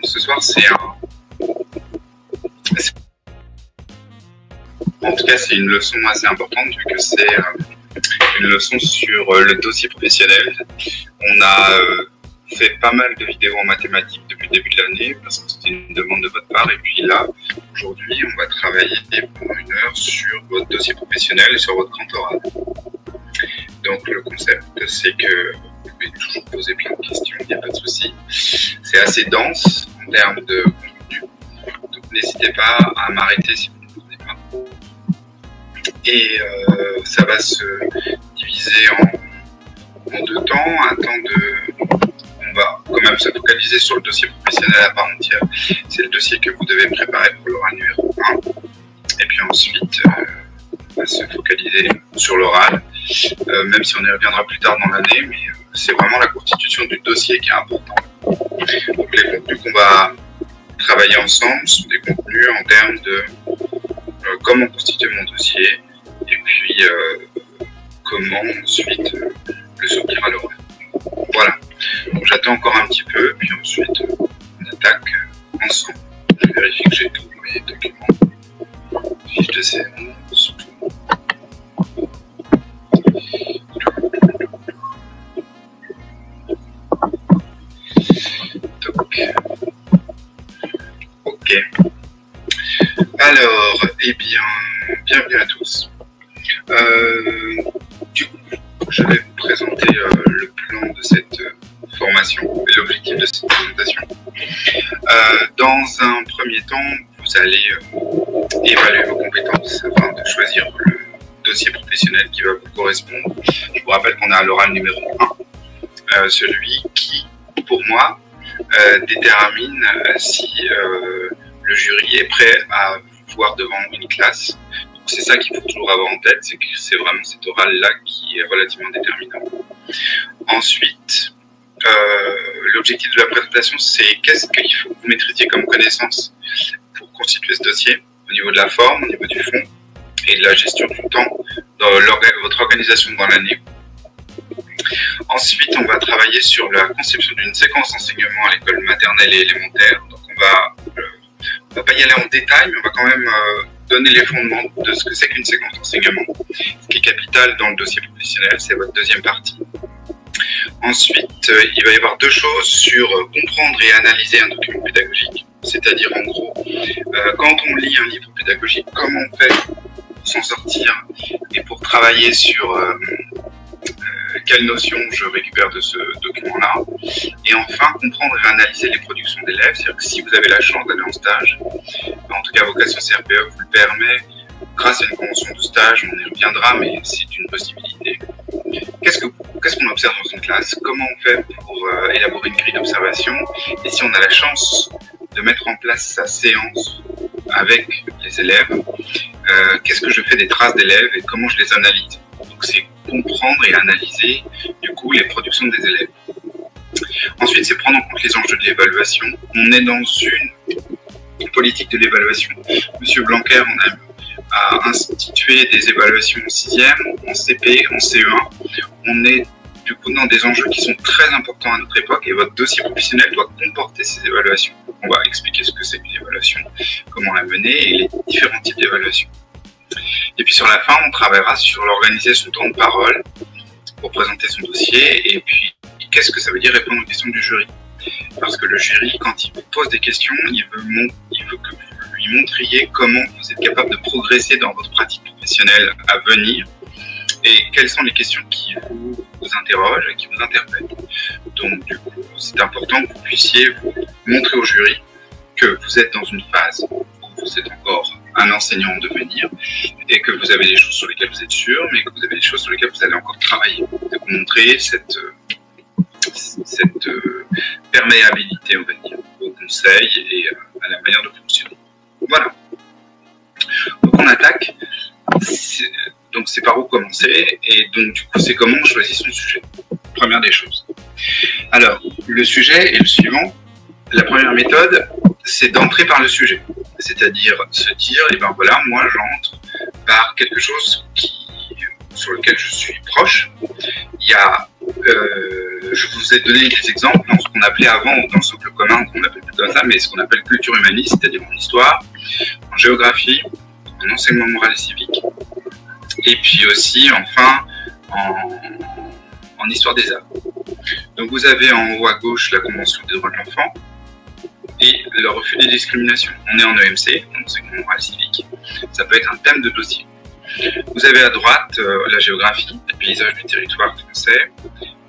ce soir, en tout cas, c'est une leçon assez importante vu que c'est une leçon sur le dossier professionnel. On a fait pas mal de vidéos en mathématiques depuis le début de l'année parce que c'était une demande de votre part. Et puis là, aujourd'hui, on va travailler pendant 1 heure sur votre dossier professionnel et sur votre grand oral. Donc le concept, c'est que vous pouvez toujours poser plein de questions, il n'y a pas de souci. C'est assez dense en termes de contenu, donc n'hésitez pas à m'arrêter si vous ne comprenez pas. Et ça va se diviser en 2 temps. Un temps on va quand même se focaliser sur le dossier professionnel à part entière. C'est le dossier que vous devez préparer pour l'oral numéro 1. Et puis ensuite, on va se focaliser sur l'oral, même si on y reviendra plus tard dans l'année, mais c'est vraiment la constitution du dossier qui est important. Donc les contenus qu'on va travailler ensemble sont des contenus en termes de comment constituer mon dossier et puis comment ensuite le sortir à l'oral. Voilà, donc j'attends encore un petit peu, puis ensuite on attaque ensemble. Je vérifie que j'ai tous mes documents, fiche de séance, tout. Ok. Alors, eh bien, bienvenue à tous. Du coup, je vais vous présenter le plan de cette formation et l'objectif de cette présentation. Dans un premier temps, vous allez évaluer vos compétences afin de choisir le dossier professionnel qui va vous correspondre. Je vous rappelle qu'on est à l'oral numéro 1, celui qui, pour moi, détermine si le jury est prêt à vous voir devant une classe. C'est ça qu'il faut toujours avoir en tête, c'est que c'est vraiment cet oral-là qui est relativement déterminant. Ensuite, l'objectif de la présentation, c'est qu'est-ce qu'il faut que vous maîtrisiez comme connaissance pour constituer ce dossier, au niveau de la forme, au niveau du fond, et de la gestion du temps, dans votre organisation dans l'année. Ensuite, on va travailler sur la conception d'une séquence d'enseignement à l'école maternelle et élémentaire. Donc on va pas y aller en détail, mais on va quand même donner les fondements de ce que c'est qu'une séquence d'enseignement. Ce qui est capital dans le dossier professionnel, c'est votre deuxième partie. Ensuite, il va y avoir 2 choses sur comprendre et analyser un document pédagogique. C'est-à-dire, en gros, quand on lit un livre pédagogique, comment on fait pour s'en sortir et pour travailler sur quelles notions je récupère de ce document-là. Et enfin, comprendre et analyser les productions d'élèves. C'est-à-dire que si vous avez la chance d'aller en stage, en tout cas, vocation CRPE vous le permet, grâce à une convention de stage, on y reviendra, mais c'est une possibilité. Qu'est-ce qu'on observe dans une classe? Comment on fait pour élaborer une grille d'observation? Et si on a la chance de mettre en place sa séance avec les élèves, qu'est-ce que je fais des traces d'élèves et comment je les analyse? Donc c'est comprendre et analyser du coup les productions des élèves. Ensuite, c'est prendre en compte les enjeux de l'évaluation. On est dans une politique de l'évaluation. Monsieur Blanquer, a institué des évaluations en 6e, en CP, en CE1. On est du coup dans des enjeux qui sont très importants à notre époque et votre dossier professionnel doit comporter ces évaluations. On va expliquer ce que c'est qu'une évaluation, comment la mener et les différents types d'évaluation. Et puis sur la fin, on travaillera sur l'organisation de temps de parole pour présenter son dossier et puis qu'est-ce que ça veut dire répondre aux questions du jury. Parce que le jury, quand il vous pose des questions, il veut que vous lui montriez comment vous êtes capable de progresser dans votre pratique professionnelle à venir et quelles sont les questions qui vous interrogent et qui vous interpellent. Donc du coup, c'est important que vous puissiez vous montrer au jury que vous êtes dans une phase où vous êtes encore un enseignant en devenir et que vous avez des choses sur lesquelles vous êtes sûr, mais que vous avez des choses sur lesquelles vous allez encore travailler. Donc montrer cette perméabilité, on va dire, au conseil et à la manière de fonctionner. Voilà. Donc on attaque. Donc c'est par où commencer et donc du coup c'est comment on choisit son sujet. Première des choses. Alors le sujet est le suivant. La première méthode, c'est d'entrer par le sujet. C'est-à-dire se dire, eh ben voilà, moi j'entre par quelque chose sur lequel je suis proche. Il y a, je vous vous ai donné des exemples dans ce qu'on appelait avant, dans le socle commun, qu'on appelle plus comme ça, mais ce qu'on appelle culture humaniste, c'est-à-dire en histoire, en géographie, en enseignement moral et civique, et puis aussi, enfin, en histoire des arts. Donc vous avez en haut à gauche la Convention des droits de l'enfant et le refus des discriminations. On est en EMC, en enseignement moral et civique. Ça peut être un thème de dossier. Vous avez à droite la géographie, les paysages du territoire français,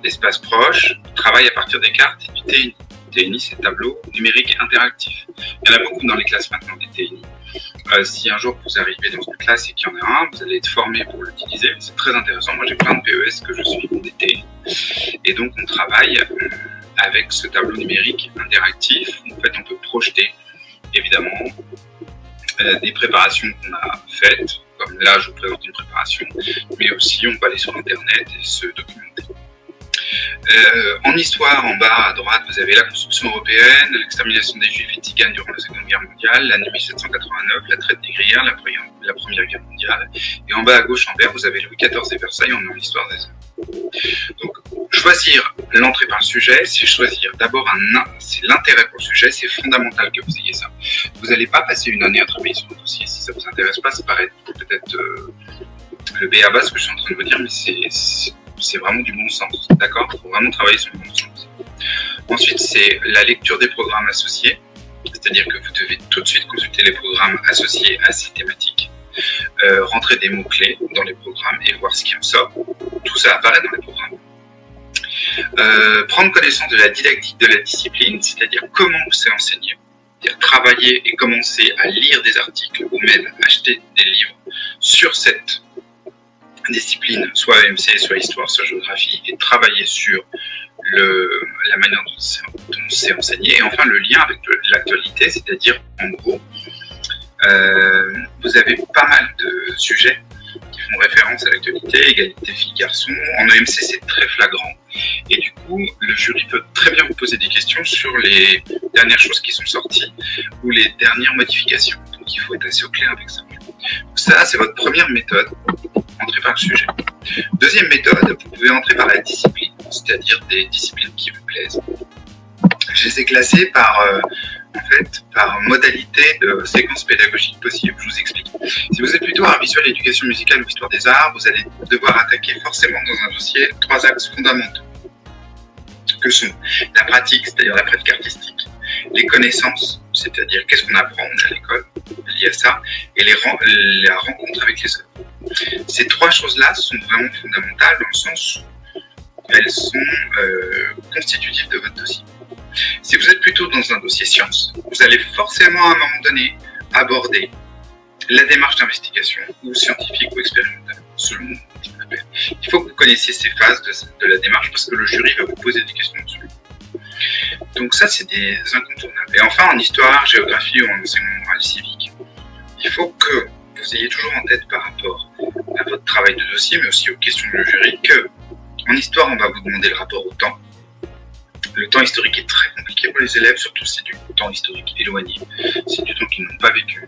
l'espace proche, travail à partir des cartes et du TNI. TNI, c'est tableau numérique interactif. Il y en a beaucoup dans les classes maintenant, des TNI. Si un jour vous arrivez dans une classe et qu'il y en a un, vous allez être formé pour l'utiliser. C'est très intéressant. Moi, j'ai plein de PES que je suis pour des TNI. Et donc, on travaille avec ce tableau numérique interactif. En fait, on peut projeter, évidemment, des préparations qu'on a faites. Comme là, je vous présente une préparation. Mais aussi, on peut aller sur Internet et se documenter. En histoire, en bas à droite, vous avez la construction européenne, l'extermination des Juifs et Tziganes durant la Seconde Guerre mondiale, l'année 1789, la traite négrière, la Première Guerre mondiale. Et en bas à gauche, en vert, vous avez Louis XIV et Versailles, on est en histoire des arts. Donc, choisir l'entrée par le sujet, c'est choisir d'abord c'est l'intérêt pour le sujet, c'est fondamental que vous ayez ça. Vous n'allez pas passer une année à travailler sur un dossier. Si ça ne vous intéresse pas, ça paraît peut-être le b.a.-ba ce que je suis en train de vous dire, mais c'est vraiment du bon sens, d'accord? Il faut vraiment travailler sur le bon sens. Ensuite, c'est la lecture des programmes associés, c'est-à-dire que vous devez tout de suite consulter les programmes associés à ces thématiques, rentrer des mots-clés dans les programmes et voir ce qui en sort. Tout ça apparaît dans les programmes. Prendre connaissance de la didactique de la discipline, c'est-à-dire comment c'est enseigné, c'est-à-dire travailler et commencer à lire des articles ou même acheter des livres sur cette discipline, soit EMC, soit histoire, soit géographie, et travailler sur la manière dont c'est enseigné. Et enfin, le lien avec l'actualité, c'est-à-dire, en gros, vous avez pas mal de sujets qui font référence à l'actualité, égalité filles-garçons. En EMC, c'est très flagrant. Et du coup, le jury peut très bien vous poser des questions sur les dernières choses qui sont sorties ou les dernières modifications. Donc, il faut être assez au clair avec ça. Ça, c'est votre première méthode. Entrer par le sujet. Deuxième méthode, vous pouvez entrer par la discipline, c'est-à-dire des disciplines qui vous plaisent. Je les ai classées par modalité de séquence pédagogique possible. Je vous explique. Si vous êtes plutôt art visuel, éducation musicale ou histoire des arts, vous allez devoir attaquer forcément dans un dossier 3 axes fondamentaux, que sont la pratique, c'est-à-dire la pratique artistique, les connaissances, c'est-à-dire qu'est-ce qu'on apprend à l'école, lié à ça, et la rencontre avec les autres. Ces 3 choses-là sont vraiment fondamentales dans le sens où elles sont constitutives de votre dossier. Si vous êtes plutôt dans un dossier sciences, vous allez forcément à un moment donné aborder la démarche d'investigation ou scientifique ou expérimentale, selon je l'appelle. Il faut que vous connaissiez ces phases de la démarche parce que le jury va vous poser des questions dessus. Donc ça, c'est des incontournables. Et enfin, en histoire, géographie ou en enseignement moral civique, il faut que vous ayez toujours en tête par rapport à votre travail de dossier, mais aussi aux questions du jury, que en histoire, on va vous demander le rapport au temps. Le temps historique est très compliqué pour les élèves, surtout si c'est du temps historique éloigné, c'est du temps qu'ils n'ont pas vécu.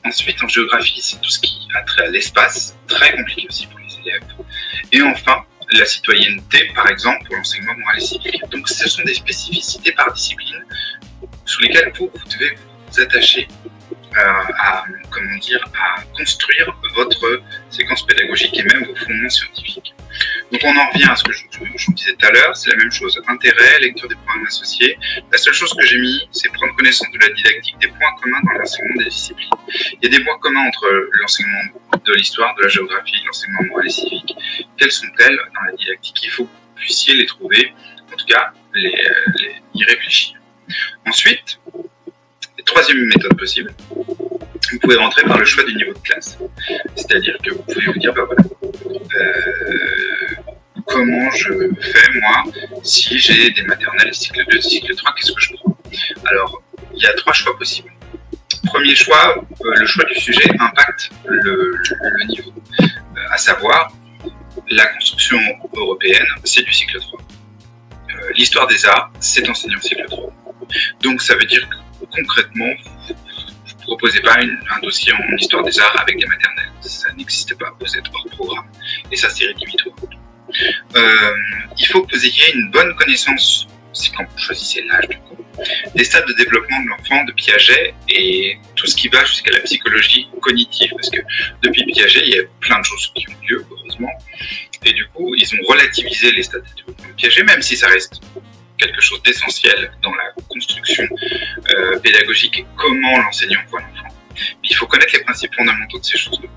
Ensuite, en géographie, c'est tout ce qui a trait à l'espace, très compliqué aussi pour les élèves. Et enfin, la citoyenneté, par exemple, pour l'enseignement moral et civique. Donc, ce sont des spécificités par discipline sous lesquelles vous devez vous attacher à construire votre séquence pédagogique et même vos fondements scientifiques. Donc on en revient à ce que je vous disais tout à l'heure, c'est la même chose, intérêt, lecture des programmes associés. La seule chose que j'ai mis, c'est prendre connaissance de la didactique, des points communs dans l'enseignement des disciplines. Il y a des points communs entre l'enseignement de l'histoire, de la géographie, l'enseignement moral et civique. Quelles sont-elles dans la didactique? Il faut que vous puissiez les trouver, en tout cas y réfléchir. Ensuite, troisième méthode possible, vous pouvez rentrer par le choix du niveau de classe. C'est-à-dire que vous pouvez vous dire, bah voilà, comment je fais moi si j'ai des maternelles cycle 2, cycle 3, qu'est-ce que je prends? Alors, il y a 3 choix possibles. Premier choix, le choix du sujet impacte le niveau. À savoir, la construction européenne, c'est du cycle 3. L'histoire des arts, c'est enseigné en cycle 3. Donc ça veut dire que concrètement, vous ne proposez pas un dossier en histoire des arts avec des maternelles. Ça n'existe pas, vous êtes hors programme. Et ça, c'est rédhibitoire. il faut que vous ayez une bonne connaissance, c'est quand vous choisissez l'âge du coup, des stades de développement de l'enfant, de Piaget et tout ce qui va jusqu'à la psychologie cognitive, parce que depuis Piaget, il y a plein de choses qui ont lieu, heureusement, et du coup, ils ont relativisé les stades de développement de Piaget, même si ça reste quelque chose d'essentiel dans la construction pédagogique et comment l'enseignant voit l'enfant. Mais il faut connaître les principes fondamentaux de ces choses-là.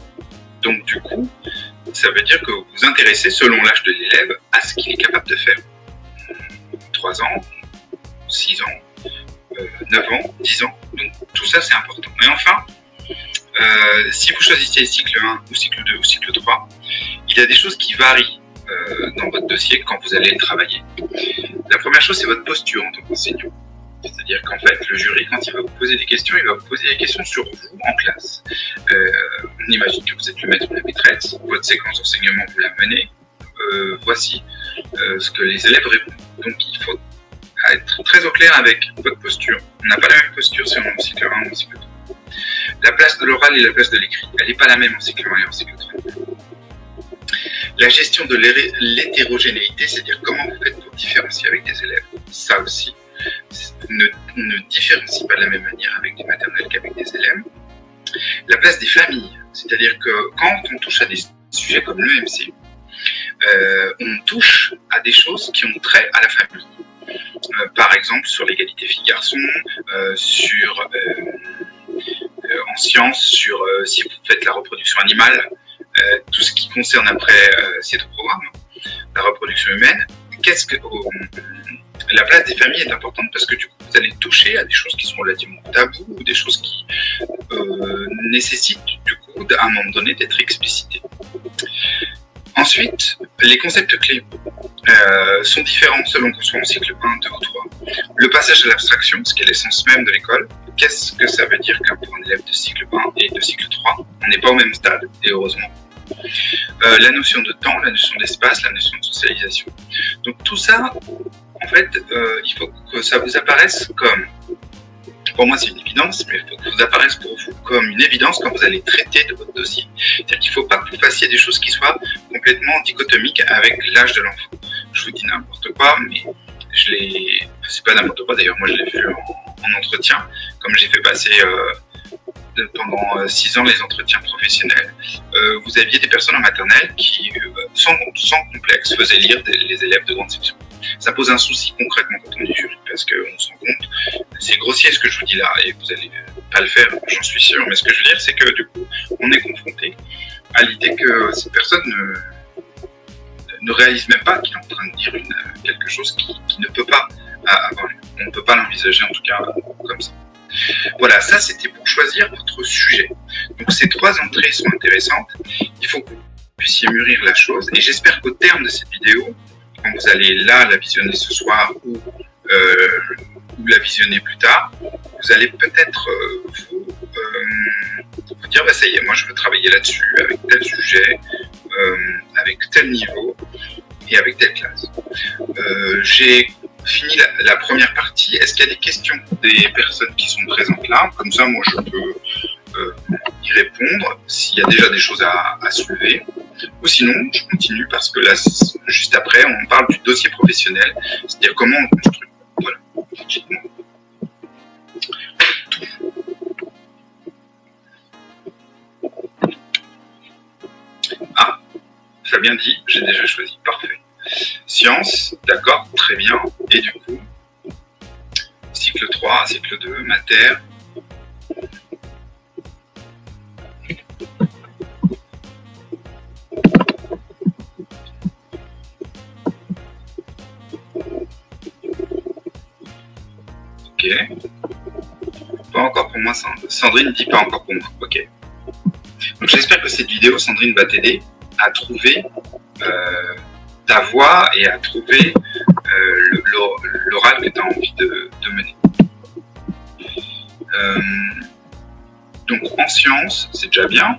Donc du coup, ça veut dire que vous vous intéressez, selon l'âge de l'élève, à ce qu'il est capable de faire. 3 ans, 6 ans, 9 ans, 10 ans. Donc tout ça, c'est important. Et enfin, si vous choisissez cycle 1 ou cycle 2 ou cycle 3, il y a des choses qui varient dans votre dossier quand vous allez travailler. La première chose, c'est votre posture en tant qu'enseignant. C'est-à-dire qu'en fait, le jury, quand il va vous poser des questions, il va vous poser des questions sur vous en classe. On imagine que vous êtes le maître ou la maîtresse, votre séquence d'enseignement, vous la menez. Voici ce que les élèves répondent. Donc, il faut être très au clair avec votre posture. On n'a pas la même posture si on est en cycle 1 ou en cycle 3. La place de l'oral et la place de l'écrit, elle n'est pas la même en cycle 1 et en cycle 3. La gestion de l'hétérogénéité, c'est-à-dire comment vous faites pour différencier avec des élèves. Ça aussi, ne différencie pas de la même manière avec des maternelles qu'avec des élèves. La place des familles, c'est-à-dire que quand on touche à des sujets comme l'EMC, on touche à des choses qui ont trait à la famille. Par exemple, sur l'égalité filles-garçons, en sciences, sur si vous faites la reproduction animale, tout ce qui concerne après ces deux programmes, la reproduction humaine, la place des familles est importante parce que du coup, vous allez toucher à des choses qui sont relativement tabous ou des choses qui nécessitent du coup, à un moment donné, d'être explicitées. Ensuite, les concepts clés sont différents selon qu'on soit en cycle 1, 2 ou 3. Le passage à l'abstraction, ce qui est l'essence même de l'école, qu'est-ce que ça veut dire pour un élève de cycle 1 et de cycle 3? On n'est pas au même stade, et heureusement. La notion de temps, la notion d'espace, la notion de socialisation. Donc tout ça, en fait, il faut que ça vous apparaisse comme, pour moi c'est une évidence, mais il faut que ça vous apparaisse pour vous comme une évidence quand vous allez traiter de votre dossier. C'est-à-dire qu'il ne faut pas que vous fassiez des choses qui soient complètement dichotomiques avec l'âge de l'enfant. Je vous dis n'importe quoi, mais c'est pas n'importe quoi d'ailleurs, moi je l'ai vu en entretien, comme j'ai fait passer pendant 6 ans les entretiens professionnels, vous aviez des personnes en maternelle qui, sans complexe, faisaient lire les élèves de grande section. Ça pose un souci concrètement quand on est jury, parce qu'on se rend compte, c'est grossier ce que je vous dis là, et vous n'allez pas le faire, j'en suis sûr, mais ce que je veux dire, c'est que du coup, on est confronté à l'idée que cette personne ne réalise même pas qu'il est en train de dire quelque chose qui ne peut pas avoir lieu. On ne peut pas l'envisager en tout cas comme ça. Voilà, ça c'était pour choisir votre sujet. Donc ces 3 entrées sont intéressantes. Il faut que vous puissiez mûrir la chose. Et j'espère qu'au terme de cette vidéo, quand vous allez la visionner ce soir ou la visionner plus tard, vous allez peut-être vous dire, bah, ça y est, moi je veux travailler là-dessus, avec tel sujet, avec tel niveau et avec telle classe. J'ai fini la première partie. Est-ce qu'il y a des questions des personnes qui sont présentes là? Comme ça, moi, je peux y répondre s'il y a déjà des choses à soulever. Ou sinon, je continue parce que là, juste après, on parle du dossier professionnel, c'est-à-dire comment on construit. Voilà. Ah, Fabien dit, j'ai déjà choisi. Parfait. Sciences, d'accord, très bien. Et du coup, cycle 3, cycle 2, mater. Ok. Pas encore pour moi, Sandrine dit pas encore pour moi. Ok. Donc j'espère que cette vidéo, Sandrine, va t'aider à trouver ta voie et à trouver l'oral que tu as envie de mener. Donc en sciences, c'est déjà bien.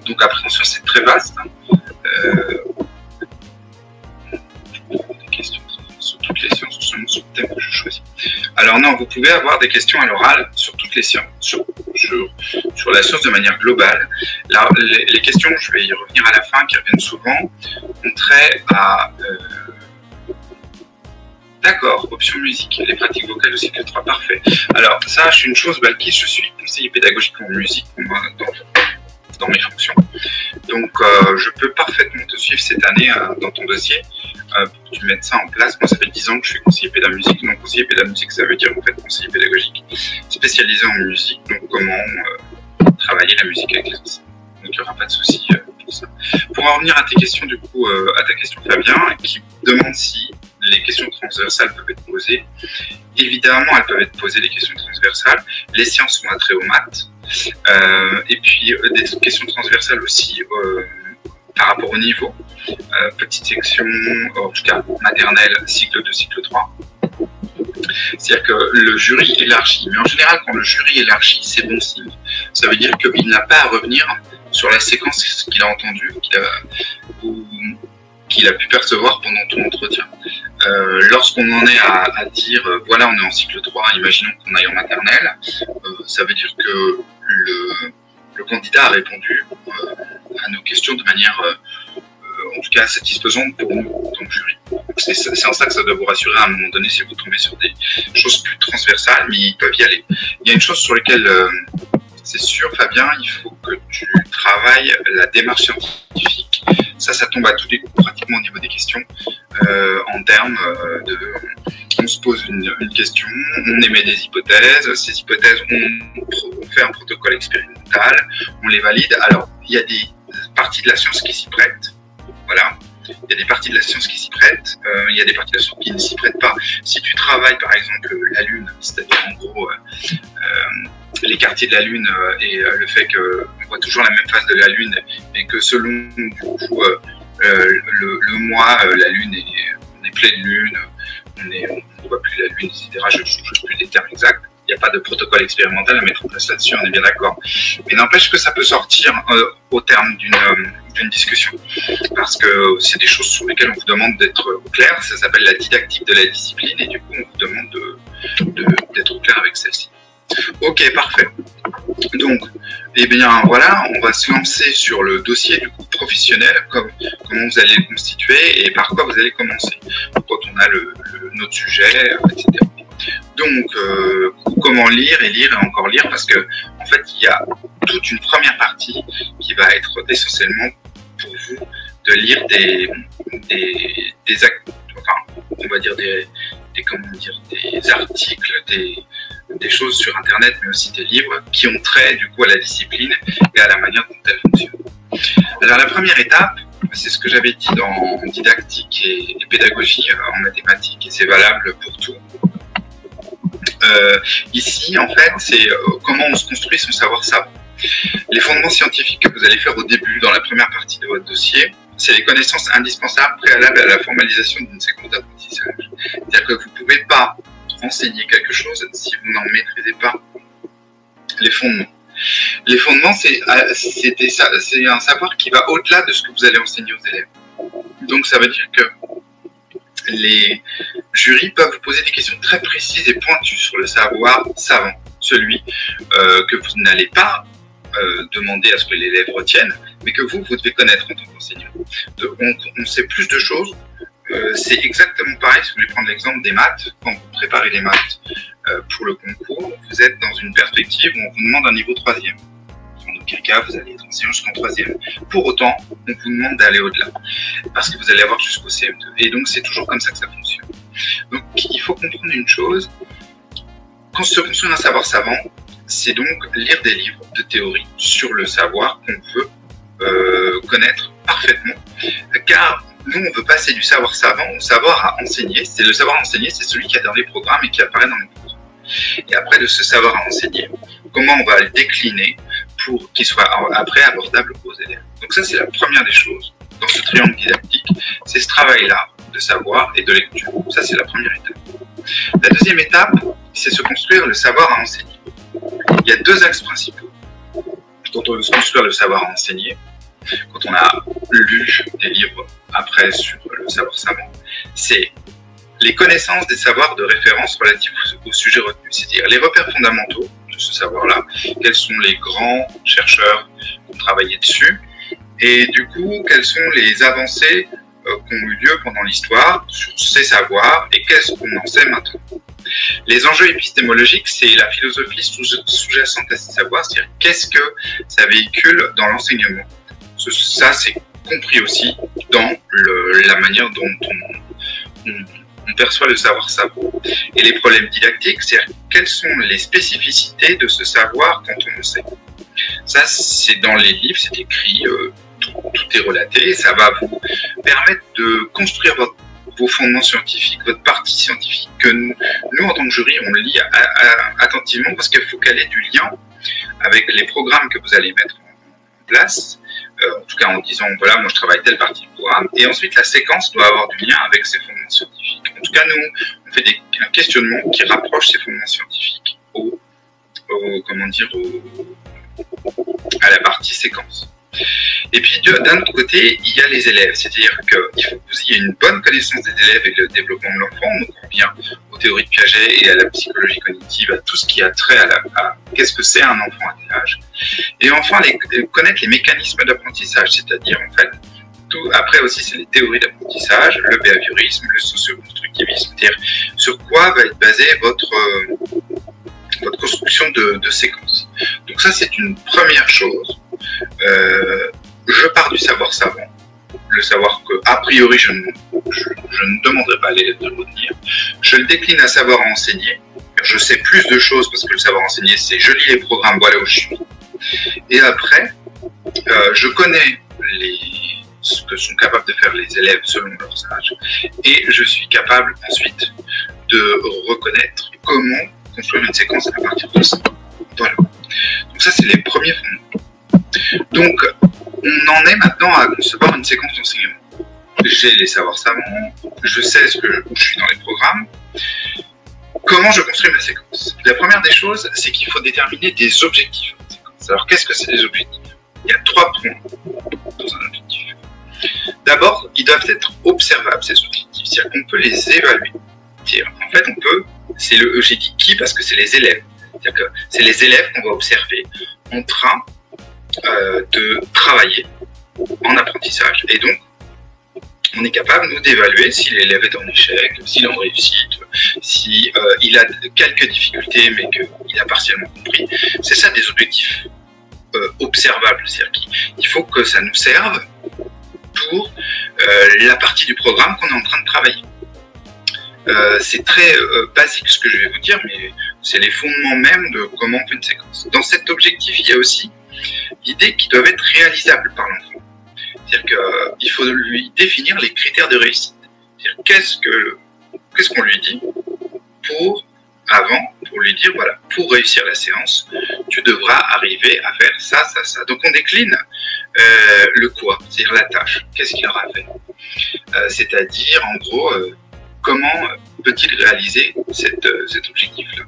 Donc après en sciences, c'est très vaste. Des questions sur toutes les sciences ou seulement sur le thème que je choisis. Alors non, vous pouvez avoir des questions à l'oral sur toutes les sciences, sur la science de manière globale. Là, les questions, je vais y revenir à la fin, qui reviennent souvent, ont trait à... D'accord, option musique, les pratiques vocales au cycle 3, parfait. Alors, sache une chose, Balkis, je suis conseiller pédagogique en musique dans mes fonctions. Donc, je peux parfaitement te suivre cette année dans ton dossier pour que tu mettes ça en place. Moi, ça fait 10 ans que je suis conseiller pédagogique. Donc, conseiller pédagogique, ça veut dire en fait conseiller pédagogique spécialisé en musique. Donc, comment travailler la musique avec les enfants. Donc, il n'y aura pas de souci pour ça. Pour en revenir à tes questions, du coup, à ta question, Fabien, qui demande si les questions transversales peuvent être posées. Évidemment, elles peuvent être posées, les questions transversales. Les sciences sont attrées aux maths. Et puis, des questions transversales aussi par rapport au niveau. Petite section, en tout cas maternelle, cycle 2, cycle 3. C'est-à-dire que le jury élargit. Mais en général, quand le jury élargit, c'est bon signe. Ça veut dire qu'il n'a pas à revenir sur la séquence qu'il a entendue, qu'il a pu percevoir pendant tout l'entretien. Lorsqu'on en est à dire, voilà, on est en cycle 3, imaginons qu'on aille en maternelle, ça veut dire que le candidat a répondu à nos questions de manière, en tout cas, satisfaisante pour nous, en tant que jury. C'est en ça que ça doit vous rassurer à un moment donné si vous tombez sur des choses plus transversales, mais ils peuvent y aller. Il y a une chose sur laquelle, c'est sûr, Fabien, il faut que tu travailles la démarche scientifique. Ça tombe à tous les coups, pratiquement au niveau des questions, en termes de... On se pose une question, on émet des hypothèses, ces hypothèses, on fait un protocole expérimental, on les valide. Alors, il y a des parties de la science qui s'y prêtent, voilà. Il y a des parties de la science qui s'y prêtent, il y a des parties de la science qui ne s'y prêtent pas. Si tu travailles, par exemple, la Lune, c'est-à-dire en gros les quartiers de la Lune et le fait qu'on voit toujours la même face de la Lune et que selon du coup, le mois, la Lune on est pleine Lune, on ne voit plus la Lune, etc. Je ne trouve plus les termes exacts. Il n'y a pas de protocole expérimental à mettre en place là-dessus, on est bien d'accord. Mais n'empêche que ça peut sortir au terme d'une discussion. Parce que c'est des choses sur lesquelles on vous demande d'être clair. Ça s'appelle la didactique de la discipline et du coup, on vous demande d'être clair avec celle-ci. Ok, parfait. Donc, eh bien voilà, on va se lancer sur le dossier du coup professionnel, comment vous allez le constituer et par quoi vous allez commencer. Quand on a notre sujet, etc. Donc, comment lire et encore lire, parce que en fait, il y a toute une première partie qui va être essentiellement pour vous de lire des on va dire des articles, des choses sur Internet, mais aussi des livres qui ont trait du coup à la discipline et à la manière dont elle fonctionne. Alors la première étape, c'est ce que j'avais dit dans didactique et pédagogie en mathématiques, et c'est valable pour tout. Ici, en fait, c'est comment on se construit son savoir-savoir. Les fondements scientifiques que vous allez faire au début, dans la première partie de votre dossier, c'est les connaissances indispensables préalables à la formalisation d'une séquence d'apprentissage. C'est-à-dire que vous ne pouvez pas enseigner quelque chose si vous n'en maîtrisez pas les fondements. Les fondements, c'est un savoir qui va au-delà de ce que vous allez enseigner aux élèves. Donc ça veut dire que les jurys peuvent vous poser des questions très précises et pointues sur le savoir savant, celui que vous n'allez pas demander à ce que l'élève retienne, mais que vous devez connaître en tant qu'enseignant. On sait plus de choses. C'est exactement pareil, si vous voulez prendre l'exemple des maths, quand vous préparez les maths pour le concours, vous êtes dans une perspective où on vous demande un niveau 3e. En aucun cas, vous allez être enseignant jusqu'en 3e. Pour autant, on vous demande d'aller au-delà, parce que vous allez avoir jusqu'au CM2. Et donc, c'est toujours comme ça que ça fonctionne. Donc, il faut comprendre une chose, quand se construit un savoir savant, c'est donc lire des livres de théorie sur le savoir qu'on veut connaître parfaitement, car nous, on veut passer du savoir savant au savoir à enseigner. C'est le savoir à enseigner, c'est celui qui est dans les programmes et qui apparaît dans les programmes. Et après, de ce savoir à enseigner, comment on va le décliner pour qu'il soit après abordable aux élèves. Donc ça, c'est la première des choses dans ce triangle didactique, c'est ce travail-là de savoir et de lecture. Ça, c'est la première étape. La deuxième étape, c'est se construire le savoir à enseigner. Il y a deux axes principaux. Quand on veut se construire le savoir à enseigner, quand on a lu des livres après sur le savoir savant, c'est les connaissances des savoirs de référence relatifs au sujet retenu, c'est-à-dire les repères fondamentaux de ce savoir-là, quels sont les grands chercheurs travaillé dessus. Et du coup, quelles sont les avancées qui ont eu lieu pendant l'histoire sur ces savoirs et qu'est-ce qu'on en sait maintenant. Les enjeux épistémologiques, c'est la philosophie sous-jacente à ces savoirs, c'est-à-dire qu'est-ce que ça véhicule dans l'enseignement. Ça, c'est compris aussi dans la manière dont on perçoit le savoir-savoir. Et les problèmes didactiques, c'est-à-dire quelles sont les spécificités de ce savoir quand on le sait. Ça, c'est dans les livres, c'est écrit, tout est relaté, et ça va vous permettre de construire vos fondements scientifiques, votre partie scientifique, que nous, en tant que jury, on lit attentivement parce qu'il faut qu'elle ait du lien avec les programmes que vous allez mettre en place, en tout cas en disant, voilà, moi je travaille telle partie du programme, et ensuite la séquence doit avoir du lien avec ces fondements scientifiques. En tout cas, nous, on fait un questionnement qui rapproche ces fondements scientifiques à la partie séquence. Et puis d'un autre côté, il y a les élèves, c'est-à-dire qu'il faut que vous ayez une bonne connaissance des élèves et le développement de l'enfant. Donc on revient aux théories de Piaget et à la psychologie cognitive, à tout ce qui a trait à qu'est-ce que c'est un enfant à tel âge. Et enfin, connaître les mécanismes d'apprentissage, c'est-à-dire en fait, après aussi c'est les théories d'apprentissage, le behaviorisme, le socio-constructivisme, c'est-à-dire sur quoi va être basée votre construction de séquence. Donc ça, c'est une première chose. Je pars du savoir savant, le savoir que, a priori, je ne demanderai pas à l'élève de le retenir. Je le décline à savoir à enseigner. Je sais plus de choses parce que le savoir enseigner, c'est je lis les programmes, voilà où je suis. Et après, je connais ce que sont capables de faire les élèves selon leur âge. Et je suis capable ensuite de reconnaître comment construire une séquence à partir de ça. Voilà. Donc ça, c'est les premiers fondements. Donc, on en est maintenant à concevoir une séquence d'enseignement. J'ai les savoirs savants, je sais où je suis dans les programmes. Comment je construis ma séquence? La première des choses, c'est qu'il faut déterminer des objectifs. Alors, qu'est-ce que c'est des objectifs? Il y a 3 points dans un objectif. D'abord, ils doivent être observables, ces objectifs. C'est-à-dire qu'on peut les évaluer. En fait, j'ai dit qui parce que c'est les élèves. C'est-à-dire que c'est les élèves qu'on va observer en train de travailler en apprentissage. Et donc, on est capable, nous, d'évaluer si l'élève est en échec, s'il est en réussite, si il a quelques difficultés, mais qu'il a partiellement compris. C'est ça, des objectifs observables. C'est-à-dire qu'il faut que ça nous serve pour la partie du programme qu'on est en train de travailler. C'est très basique ce que je vais vous dire, mais c'est les fondements même de comment on fait une séquence. Dans cet objectif, il y a aussi l'idée qu'ils doivent être réalisables par l'enfant. C'est-à-dire qu'il faut lui définir les critères de réussite. C'est-à-dire qu'est-ce qu'on lui dit pour lui dire, voilà, pour réussir la séance, tu devras arriver à faire ça, ça, ça. Donc on décline le quoi, c'est-à-dire la tâche. Qu'est-ce qu'il aura fait? C'est-à-dire, en gros, comment peut-il réaliser cet objectif-là?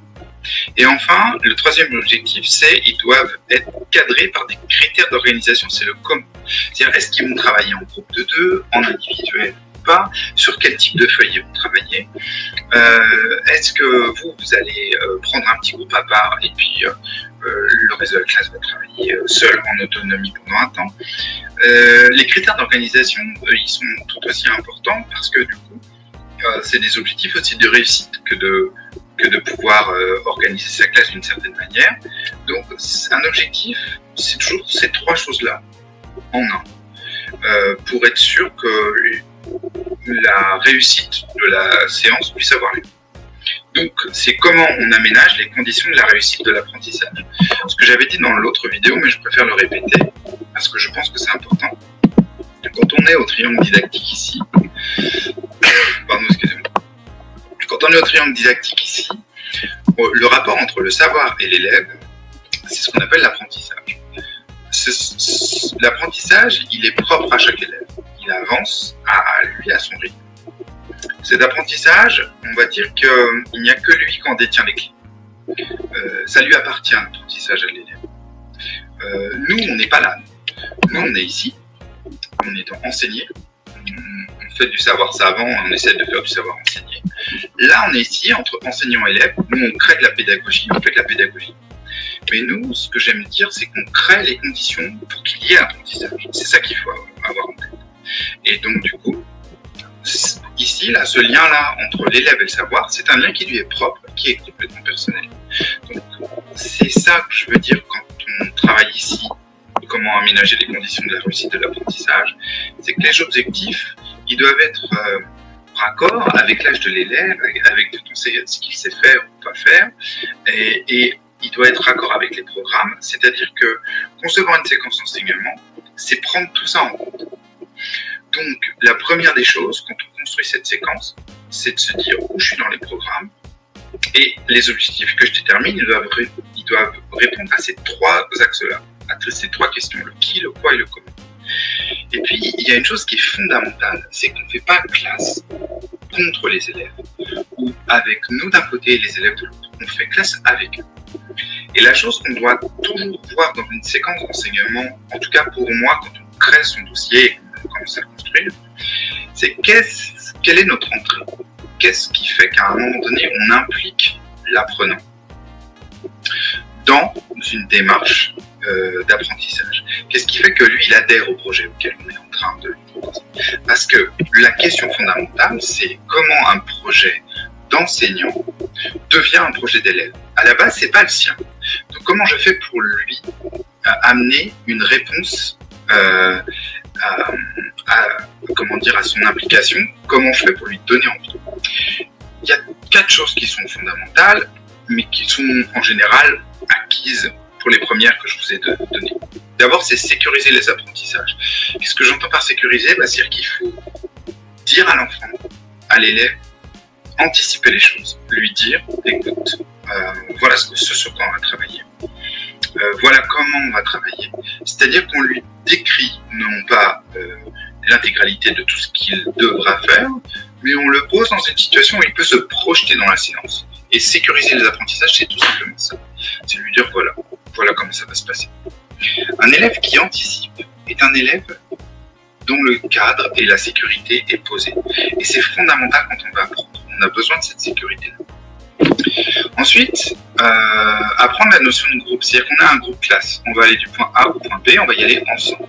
Et enfin, le troisième objectif, c'est qu'ils doivent être cadrés par des critères d'organisation, c'est le comment. C'est-à-dire, est-ce qu'ils vont travailler en groupe de 2, en individuel ou pas? Sur quel type de feuille ils vont travailler? Est-ce que vous allez prendre un petit groupe à part et puis le reste de la classe va travailler seul en autonomie pendant un temps? Les critères d'organisation, ils sont tout aussi importants parce que du coup, c'est des objectifs aussi de réussite que de pouvoir organiser sa classe d'une certaine manière. Donc, un objectif, c'est toujours ces 3 choses-là en un, pour être sûr que la réussite de la séance puisse avoir lieu. Donc, c'est comment on aménage les conditions de la réussite de l'apprentissage. Ce que j'avais dit dans l'autre vidéo, mais je préfère le répéter, parce que je pense que c'est important. Quand on est au triangle didactique ici, pardon, excusez-moi. Quand on est au triangle didactique ici, le rapport entre le savoir et l'élève, c'est ce qu'on appelle l'apprentissage. L'apprentissage, il est propre à chaque élève. Il avance à son rythme. Cet apprentissage, on va dire qu'il n'y a que lui qui en détient les clés. Ça lui appartient, l'apprentissage à l'élève. Nous, on n'est pas là. Nous, on est ici. On est enseigné. On fait du savoir savant, on essaie de faire du savoir enseigné. Là, on est ici, entre enseignant et élève. Nous, on crée de la pédagogie, on fait de la pédagogie. Mais nous, ce que j'aime dire, c'est qu'on crée les conditions pour qu'il y ait apprentissage. C'est ça qu'il faut avoir en tête. Et donc, du coup, ici, là, ce lien-là entre l'élève et le savoir, c'est un lien qui lui est propre, qui est complètement personnel. Donc, c'est ça que je veux dire quand on travaille ici, comment aménager les conditions de la réussite de l'apprentissage. C'est que les objectifs, ils doivent être raccord avec l'âge de l'élève, avec ce qu'il sait faire ou pas faire, et il doit être raccord avec les programmes, c'est-à-dire que concevoir une séquence d'enseignement, c'est prendre tout ça en compte. Donc, la première des choses, quand on construit cette séquence, c'est de se dire où je suis dans les programmes et les objectifs que je détermine, ils doivent répondre à ces trois axes-là, à ces trois questions, le qui, le quoi et le comment. Et puis, il y a une chose qui est fondamentale, c'est qu'on ne fait pas classe contre les élèves, ou avec nous d'un côté et les élèves de l'autre. On fait classe avec eux. Et la chose qu'on doit toujours voir dans une séquence d'enseignement, en tout cas pour moi, quand on crée son dossier et qu'on commence à le construire, c'est quelle est notre entrée? Qu'est-ce qui fait qu'à un moment donné, on implique l'apprenant dans une démarche d'apprentissage? Qu'est-ce qui fait que lui, il adhère au projet auquel on est en train de lui proposer? Parce que la question fondamentale, c'est comment un projet d'enseignant devient un projet d'élève. À la base, c'est pas le sien. Donc, comment je fais pour lui amener une réponse comment dire, à son implication? Comment je fais pour lui donner envie? Il y a 4 choses qui sont fondamentales, mais qui sont en général acquises pour les premières que je vous ai données. D'abord, c'est sécuriser les apprentissages. Qu'est-ce que j'entends par sécuriser? C'est-à-dire qu'il faut dire à l'enfant, à l'élève, anticiper les choses, lui dire, écoute, voilà ce sur quoi on va travailler. Voilà comment on va travailler. C'est-à-dire qu'on lui décrit non pas l'intégralité de tout ce qu'il devra faire, mais on le pose dans une situation où il peut se projeter dans la séance. Et sécuriser les apprentissages, c'est tout simplement ça. C'est lui dire, voilà comment ça va se passer. Un élève qui anticipe est un élève dont le cadre et la sécurité est posé. Et c'est fondamental quand on va apprendre. On a besoin de cette sécurité-là. Ensuite, apprendre la notion de groupe. C'est-à-dire qu'on a un groupe classe. On va aller du point A au point B, on va y aller ensemble.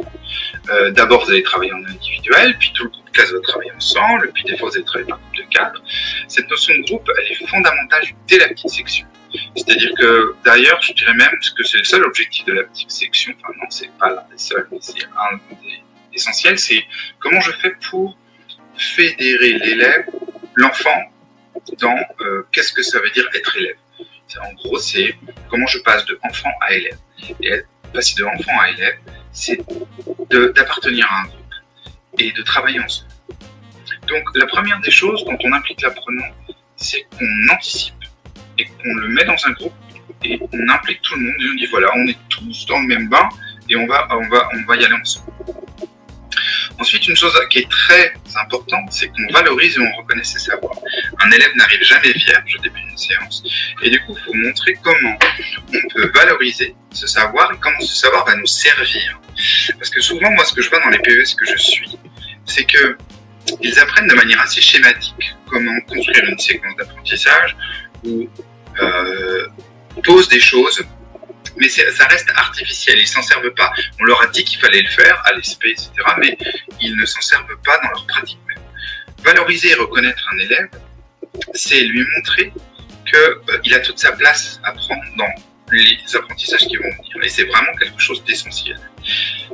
D'abord, vous allez travailler en individuel, puis tout le groupe classe va travailler ensemble, puis des fois, vous allez travailler par groupe de 4. Cette notion de groupe, elle est fondamentale dès la petite section. C'est-à-dire que, d'ailleurs, je dirais même que c'est le seul objectif de la petite section. Enfin, non, c'est pas l'un des seuls, mais c'est un des essentiels. C'est comment je fais pour fédérer l'élève, l'enfant, dans qu'est-ce que ça veut dire être élève. En gros, c'est comment je passe de enfant à élève. Et passer de enfant à élève, c'est d'appartenir à un groupe et de travailler ensemble. Donc, la première des choses, quand on implique l'apprenant, c'est qu'on anticipe et qu'on le met dans un groupe et on implique tout le monde et on dit voilà, on est tous dans le même bain et on va y aller ensemble. Ensuite, une chose qui est très importante, c'est qu'on valorise et on reconnaît ses savoirs. Un élève n'arrive jamais vierge au début d'une séance. Et du coup, il faut montrer comment on peut valoriser ce savoir et comment ce savoir va nous servir. Parce que souvent, moi, ce que je vois dans les PES que je suis, c'est qu'ils apprennent de manière assez schématique comment construire une séquence d'apprentissage où posent des choses, mais ça reste artificiel, ils ne s'en servent pas. On leur a dit qu'il fallait le faire à l'ESP, etc., mais ils ne s'en servent pas dans leur pratique même. Valoriser et reconnaître un élève, c'est lui montrer qu'il a toute sa place à prendre dans les apprentissages qui vont venir. Et c'est vraiment quelque chose d'essentiel.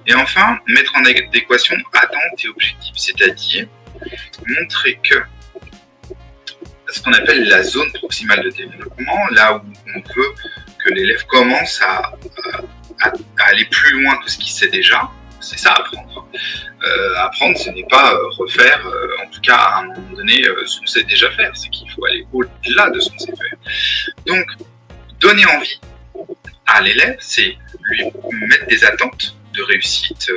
Et enfin, mettre en adéquation attentes et objectifs, c'est-à-dire montrer que ce qu'on appelle la zone proximale de développement, là où on veut que l'élève commence à aller plus loin que ce qu'il sait déjà, c'est ça apprendre. Apprendre, ce n'est pas refaire, en tout cas à un moment donné, ce qu'on sait déjà faire, c'est qu'il faut aller au-delà de ce qu'on sait faire. Donc, donner envie à l'élève, c'est lui mettre des attentes de réussite,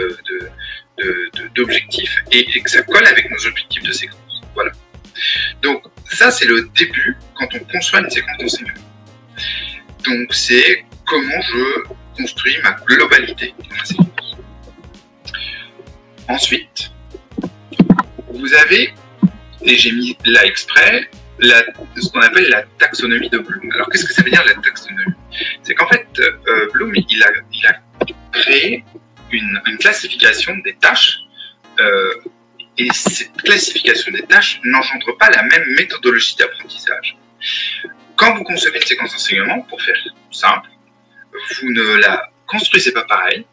d'objectifs, et que ça colle avec nos objectifs de séquence. Voilà. Donc, ça, c'est le début quand on conçoit une séquence d'enseignement. Donc, c'est comment je construis ma globalité dans ma séquence. Ensuite, vous avez, et j'ai mis là exprès, ce qu'on appelle la taxonomie de Bloom. Alors, qu'est-ce que ça veut dire la taxonomie? C'est qu'en fait, Bloom, il a créé une classification des tâches, et cette classification des tâches n'engendre pas la même méthodologie d'apprentissage. Quand vous concevez une séquence d'enseignement, pour faire simple, vous ne la construisez pas pareil.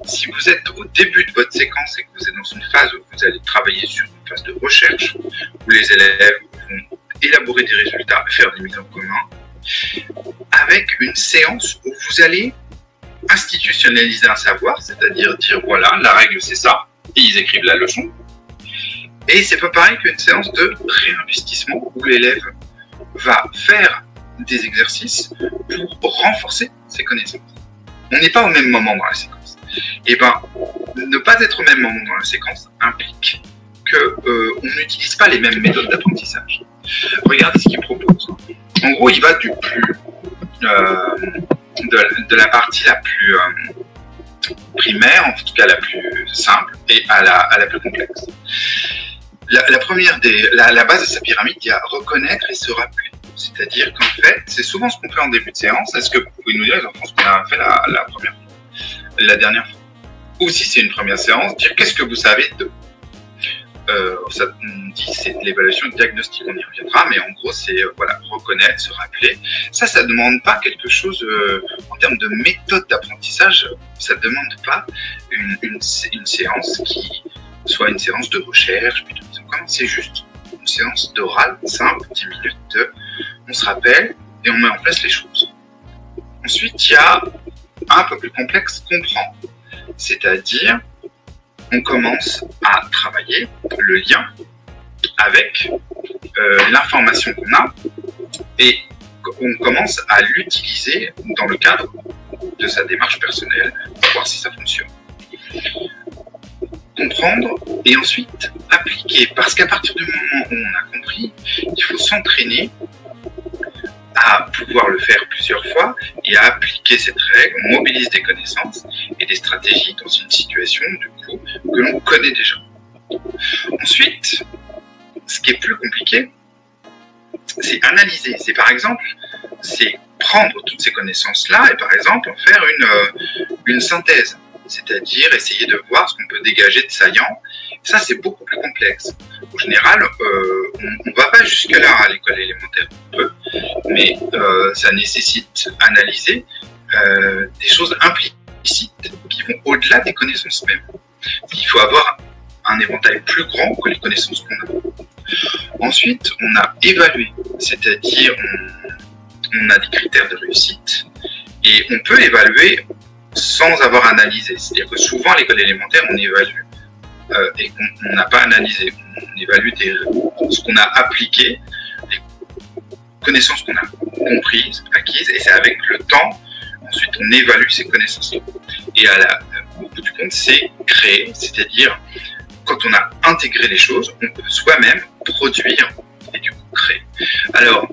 Si vous êtes au début de votre séquence et que vous êtes dans une phase où vous allez travailler sur une phase de recherche, où les élèves vont élaborer des résultats, faire des mises en commun, avec une séance où vous allez institutionnaliser un savoir, c'est-à-dire dire voilà, la règle c'est ça, et ils écrivent la leçon. Et c'est pas pareil qu'une séance de réinvestissement où l'élève va faire des exercices pour renforcer ses connaissances. On n'est pas au même moment dans la séquence. Et bien, ne pas être au même moment dans la séquence implique qu'on n'utilise pas les mêmes méthodes d'apprentissage. Regardez ce qu'il propose. En gros, il va du plus de la partie la plus primaire, en tout cas la plus simple, et à la plus complexe. La première la base de sa pyramide, il y a reconnaître et se rappeler. C'est-à-dire qu'en fait, c'est souvent ce qu'on fait en début de séance. Est-ce que vous pouvez nous dire les enfants ce qu'on a fait la dernière fois? Ou si c'est une première séance, dire qu'est-ce que vous savez de ça on dit c'est de l'évaluation de diagnostic, on y reviendra, mais en gros c'est voilà, reconnaître, se rappeler. Ça ne demande pas quelque chose en termes de méthode d'apprentissage, ça ne demande pas une séance qui soit une séance de recherche, puis de mise en commun, c'est juste une séance d'oral simple, 10 minutes, on se rappelle et on met en place les choses. Ensuite, il y a un peu plus complexe, comprendre, c'est-à-dire on commence à travailler le lien avec l'information qu'on a et on commence à l'utiliser dans le cadre de sa démarche personnelle pour voir si ça fonctionne. Comprendre et ensuite appliquer, parce qu'à partir du moment où on a compris, il faut s'entraîner à pouvoir le faire plusieurs fois et à appliquer cette règle. On mobilise des connaissances et des stratégies dans une situation du coup que l'on connaît déjà. Ensuite, ce qui est plus compliqué, c'est analyser. C'est par exemple, c'est prendre toutes ces connaissances-là et par exemple en faire une synthèse, c'est-à-dire essayer de voir ce qu'on peut dégager de saillant. Ça, c'est beaucoup plus complexe. En général, on ne va pas jusque-là à l'école élémentaire, on peut, mais ça nécessite analyser des choses implicites qui vont au-delà des connaissances mêmes. Il faut avoir un éventail plus grand que les connaissances qu'on a. Ensuite, on a évalué, c'est-à-dire on a des critères de réussite et on peut évaluer sans avoir analysé. C'est-à-dire que souvent à l'école élémentaire, on évalue et qu'on n'a pas analysé. On évalue ce qu'on a appliqué, les connaissances qu'on a comprises, acquises, et c'est avec le temps, ensuite on évalue ces connaissances-là. Et au bout du compte, c'est créer, c'est-à-dire quand on a intégré les choses, on peut soi-même produire et du coup créer. Alors,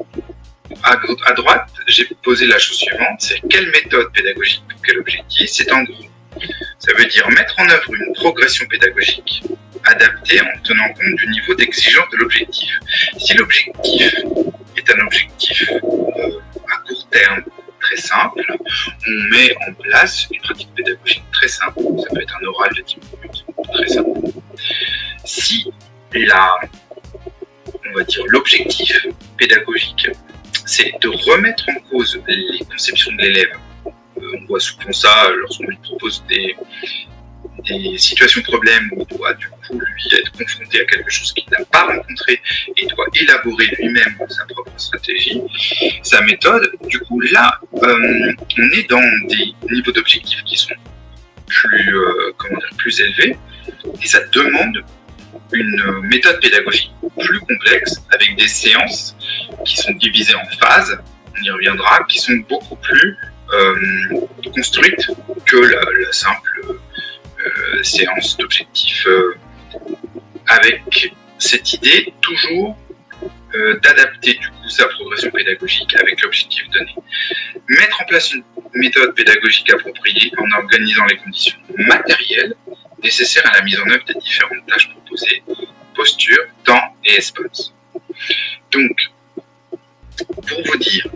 à droite, j'ai posé la chose suivante, c'est quelle méthode pédagogique pour quel objectif? C'est en gros, ça veut dire mettre en œuvre une progression pédagogique adaptée en tenant compte du niveau d'exigence de l'objectif. Si l'objectif est un objectif à court terme très simple, on met en place une pratique pédagogique très simple, ça peut être un oral de 10 minutes, très simple. Si on va dire l'objectif pédagogique, c'est de remettre en cause les conceptions de l'élève. On voit souvent ça lorsqu'on lui propose des situations problèmes où il doit du coup lui être confronté à quelque chose qu'il n'a pas rencontré et doit élaborer lui-même sa propre stratégie, sa méthode. Du coup là, on est dans des niveaux d'objectifs qui sont plus élevés et ça demande une méthode pédagogique plus complexe avec des séances qui sont divisées en phases, on y reviendra, qui sont beaucoup plus construites que la simple séance d'objectifs avec cette idée toujours d'adapter du coup sa progression pédagogique avec l'objectif donné. Mettre en place une méthode pédagogique appropriée en organisant les conditions matérielles nécessaires à la mise en œuvre des différentes tâches proposées, posture, temps et espace. Donc, pour vous dire,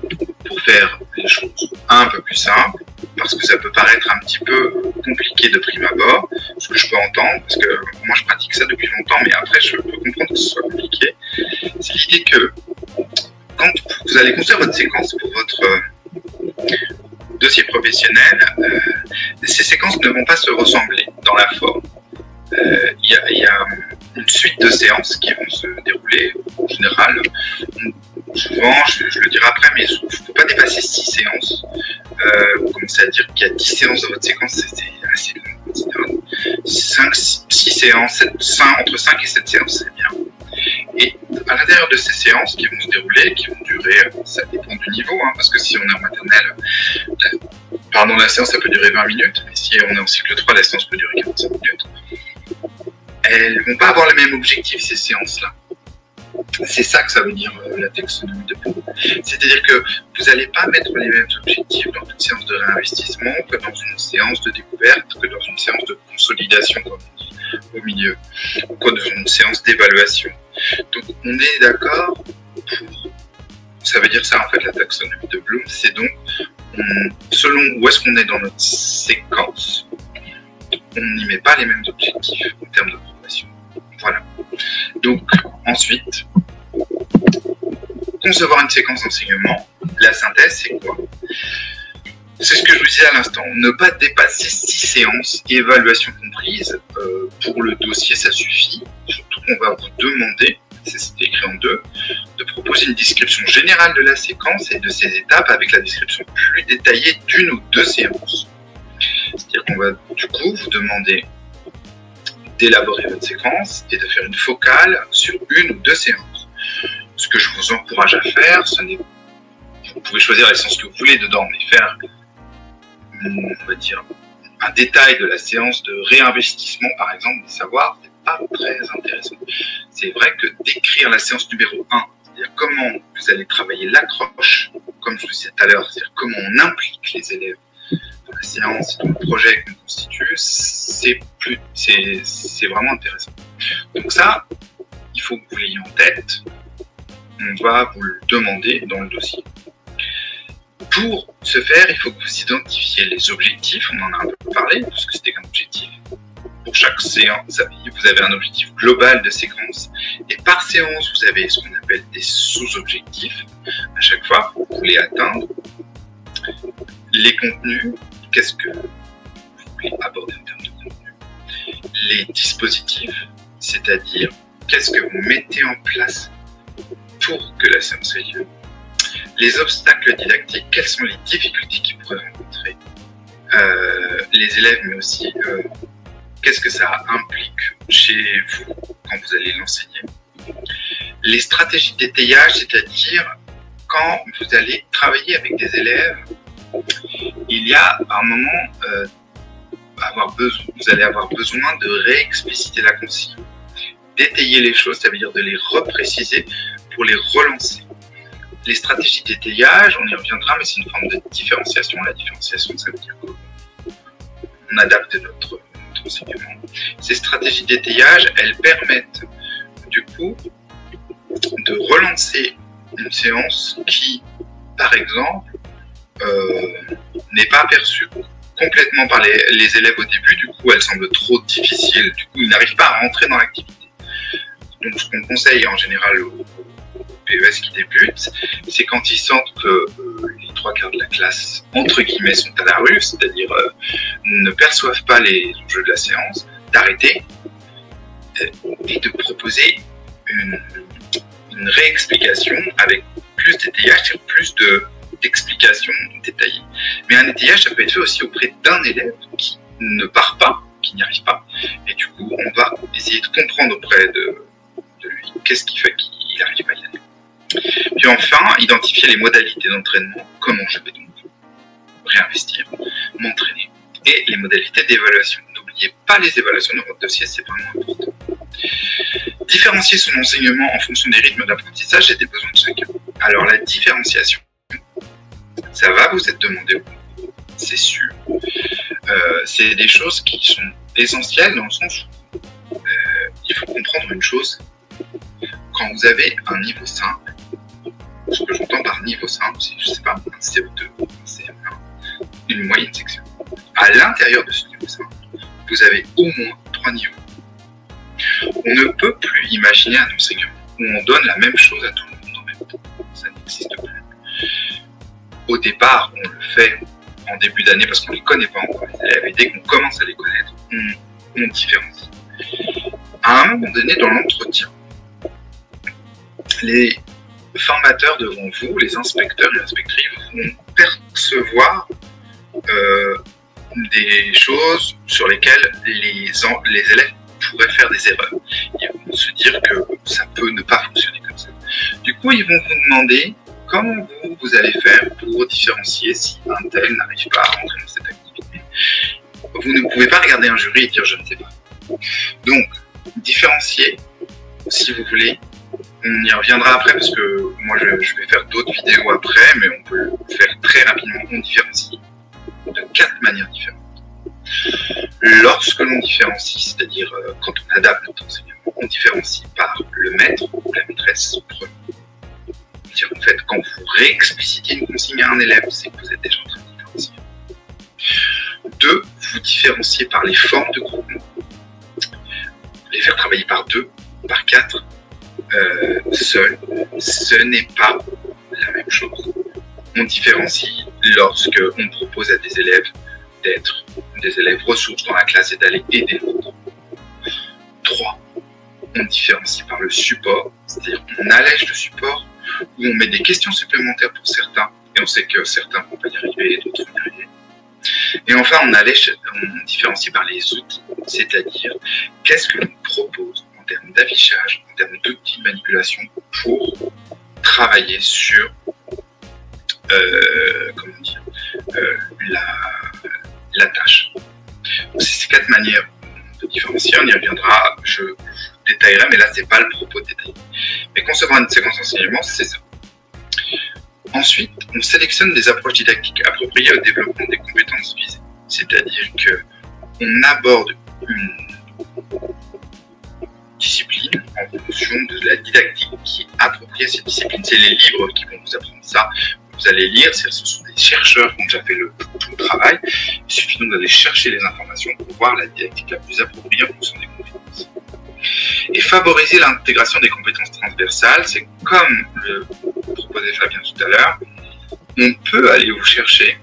pour faire les choses un peu plus simple, parce que ça peut paraître un petit peu compliqué de prime abord, ce que je peux entendre, parce que moi je pratique ça depuis longtemps, mais après je peux comprendre que ce soit compliqué. C'est l'idée que quand vous allez construire votre séquence pour votre dossier professionnel, ces séquences ne vont pas se ressembler dans la forme. Il y a une suite de séances qui vont se dérouler en général. Souvent, je le dirai après, mais il ne faut pas dépasser 6 séances. Vous commencez à dire qu'il y a 10 séances dans votre séquence, c'est assez long. 6 séances, entre 5 et 7 séances, c'est bien. Et à l'intérieur de ces séances qui vont se dérouler, qui vont durer, ça dépend du niveau, hein, parce que si on est en maternelle, la séance ça peut durer 20 minutes, mais si on est en cycle 3, la séance peut durer 45 minutes. Elles ne vont pas avoir le même objectif, ces séances-là. C'est ça que ça veut dire la taxonomie de Bloom. C'est-à-dire que vous n'allez pas mettre les mêmes objectifs dans une séance de réinvestissement que dans une séance de découverte, que dans une séance de consolidation, comme on dit au milieu, ou que dans une séance d'évaluation. Donc on est d'accord pour... Ça veut dire ça en fait la taxonomie de Bloom, c'est donc selon où est-ce qu'on est dans notre séquence, on n'y met pas les mêmes objectifs en termes de progression. Voilà. Donc ensuite, concevoir une séquence d'enseignement, la synthèse c'est quoi? C'est ce que je vous disais à l'instant, ne pas dépasser 6 séances, évaluation comprise, pour le dossier ça suffit, surtout qu'on va vous demander, c'est écrit en 2, de proposer une description générale de la séquence et de ses étapes avec la description plus détaillée d'une ou 2 séances. C'est-à-dire qu'on va du coup vous demander d'élaborer votre séquence et de faire une focale sur 1 ou 2 séances. Ce que je vous encourage à faire, vous pouvez choisir la séance que vous voulez dedans, mais faire, on va dire, un détail de la séance de réinvestissement, par exemple, des savoirs, c'est pas très intéressant. C'est vrai que décrire la séance numéro 1, c'est-à-dire comment vous allez travailler l'accroche, comme je vous disais tout à l'heure, c'est-à-dire comment on implique les élèves dans la séance, dans le projet qu'on constitue, c'est vraiment intéressant. Donc ça, il faut que vous l'ayez en tête. On va vous le demander dans le dossier. Pour ce faire, il faut que vous identifiez les objectifs, on en a un peu parlé, parce que c'était qu'un objectif. Pour chaque séance, vous avez un objectif global de séquence, et par séance, vous avez ce qu'on appelle des sous-objectifs. À chaque fois, vous voulez atteindre les contenus, qu'est-ce que vous voulez aborder en termes de contenu, les dispositifs, c'est-à-dire qu'est-ce que vous mettez en place pour que la séance ait lieu, les obstacles didactiques, quelles sont les difficultés qu'ils pourraient rencontrer, les élèves, mais aussi qu'est-ce que ça implique chez vous quand vous allez l'enseigner, les stratégies d'étayage, c'est-à-dire quand vous allez travailler avec des élèves, il y a un moment, vous allez avoir besoin de réexpliciter la consigne, d'étayer les choses, ça veut dire de les repréciser pour les relancer. Les stratégies d'étayage, on y reviendra, mais c'est une forme de différenciation. La différenciation, ça veut dire qu'on adapte notre enseignement. Ces stratégies d'étayage, elles permettent du coup de relancer une séance qui, par exemple, n'est pas perçue complètement par les élèves au début, du coup elle semble trop difficile, du coup ils n'arrivent pas à rentrer dans l'activité. Donc ce qu'on conseille en général aux PES qui débutent, c'est quand ils sentent que les 3/4 de la classe, entre guillemets, sont à la rue, c'est-à-dire ne perçoivent pas les enjeux de la séance, d'arrêter et de proposer une réexplication avec plus d'étayage, c'est-à-dire plus d'explications détaillées. Mais un étayage, ça peut être fait aussi auprès d'un élève qui ne part pas, qui n'y arrive pas, et du coup, on va essayer de comprendre auprès de lui qu'est-ce qui fait qu'il n'arrive pas à y aller. Puis enfin, identifier les modalités d'entraînement, comment je vais donc réinvestir, m'entraîner, et les modalités d'évaluation. N'oubliez pas les évaluations dans votre dossier, c'est vraiment important. Différencier son enseignement en fonction des rythmes d'apprentissage et des besoins de chacun. Alors la différenciation, ça va vous être demandé au concours, c'est sûr. C'est des choses qui sont essentielles dans le sens où il faut comprendre une chose. Quand vous avez un niveau simple, ce que j'entends par niveau simple, c'est, je sais pas, un CE2, un CM1, une moyenne section. À l'intérieur de ce niveau 5, vous avez au moins 3 niveaux. On ne peut plus imaginer un enseignement où on donne la même chose à tout le monde en même temps. Ça n'existe plus. Au départ, on le fait en début d'année parce qu'on ne les connaît pas encore, les élèves, et dès qu'on commence à les connaître, on différencie. À un moment donné, dans l'entretien, les formateurs devant vous, les inspecteurs et inspectrices, vont percevoir des choses sur lesquelles les élèves pourraient faire des erreurs. Ils vont se dire que ça peut ne pas fonctionner comme ça. Du coup, ils vont vous demander comment vous allez faire pour différencier si un tel n'arrive pas à rentrer dans cette activité. Vous ne pouvez pas regarder un jury et dire je ne sais pas. Donc, différencier, si vous voulez, on y reviendra après parce que moi je vais faire d'autres vidéos après, mais on peut le faire très rapidement. On différencie de 4 manières différentes. Lorsque l'on différencie, c'est-à-dire quand on adapte notre enseignement, on différencie par le maître ou la maîtresse premier. C'est-à-dire en fait, quand vous réexplicitez une consigne à un élève, c'est que vous êtes déjà en train de différencier. 2, vous différenciez par les formes de groupement. Les faire travailler par 2, par 4, seul, ce n'est pas la même chose. On différencie lorsque on propose à des élèves d'être des élèves ressources dans la classe et d'aller aider l'autre. 3, on différencie par le support, c'est-à-dire qu'on allège le support, où on met des questions supplémentaires pour certains, et on sait que certains ne vont pas y arriver et d'autres vont y arriver. Et enfin, on différencie par les outils, c'est-à-dire qu'est-ce que l'on propose en termes d'affichage, en termes d'outils de manipulation pour travailler sur la tâche. Donc, c'est ces 4 manières de différencier, on y reviendra, je détaillerai, mais là c'est pas le propos de détailler. Mais concevoir une séquence d'enseignement, c'est ça. Ensuite, on sélectionne des approches didactiques appropriées au développement des compétences visées. C'est-à-dire qu'on aborde une discipline en fonction de la didactique qui est appropriée à cette discipline. C'est les livres qui vont vous apprendre ça. Vous allez lire, ce sont des chercheurs qui ont déjà fait tout le travail. Il suffit donc d'aller chercher les informations pour voir la didactique la plus appropriée en fonction des compétences. Et favoriser l'intégration des compétences transversales, c'est comme le proposait Fabien tout à l'heure, on peut aller vous chercher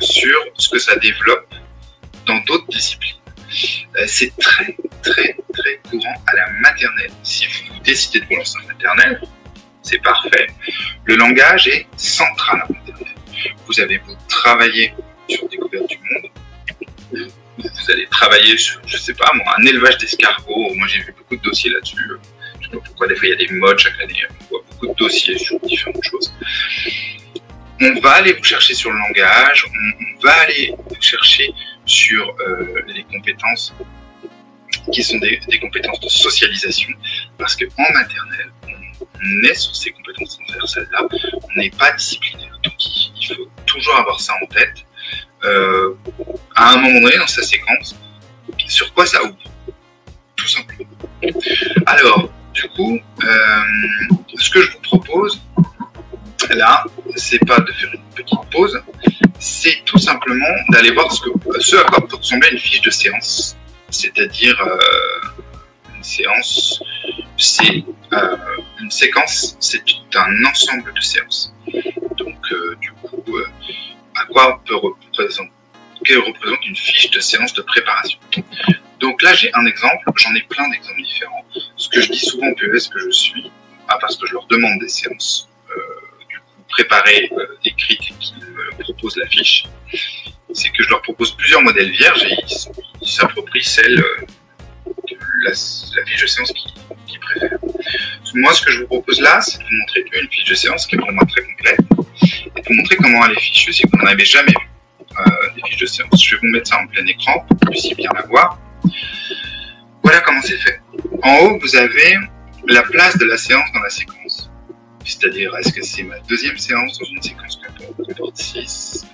sur ce que ça développe dans d'autres disciplines. C'est très courant à la maternelle. Si vous décidez de vous lancer en maternelle, c'est parfait. Le langage est central en maternelle. Vous avez beau travailler sur découverte du monde, vous allez travailler sur, je sais pas moi, un élevage d'escargots. Moi j'ai vu beaucoup de dossiers là-dessus. Je sais pas pourquoi des fois il y a des modes chaque année. On voit beaucoup de dossiers sur différentes choses. On va aller vous chercher sur le langage, on va aller vous chercher sur les compétences qui sont des compétences de socialisation, parce qu'en maternelle, on est sur ces compétences transversales-là, on n'est pas disciplinaire. Donc il faut toujours avoir ça en tête. À un moment donné dans sa séquence, sur quoi ça ouvre, tout simplement. Alors, du coup, ce que je vous propose là, c'est pas de faire une petite pause, c'est tout simplement d'aller voir ce à quoi peut ressembler une fiche de séance. C'est-à-dire une séance, c'est une séquence, c'est un ensemble de séances. Donc, du coup, à quoi que représente une fiche de séance de préparation. Donc là, j'ai un exemple, j'en ai plein d'exemples différents. Ce que je dis souvent au PES que je suis, parce que je leur demande des séances préparées, écrites, et qu'ils me proposent la fiche, c'est que je leur propose plusieurs modèles vierges et ils s'approprient la fiche de séance qu'ils préfèrent. Moi, ce que je vous propose là, c'est de vous montrer une fiche de séance qui est pour moi très complète et de vous montrer comment elle est fichue si vous n'en avez jamais vu des fiches de séance. Je vais vous mettre ça en plein écran pour que vous puissiez bien la voir. Voilà comment c'est fait. En haut, vous avez la place de la séance dans la séquence. C'est-à-dire, est-ce que c'est ma deuxième séance dans une séquence qui comporte 6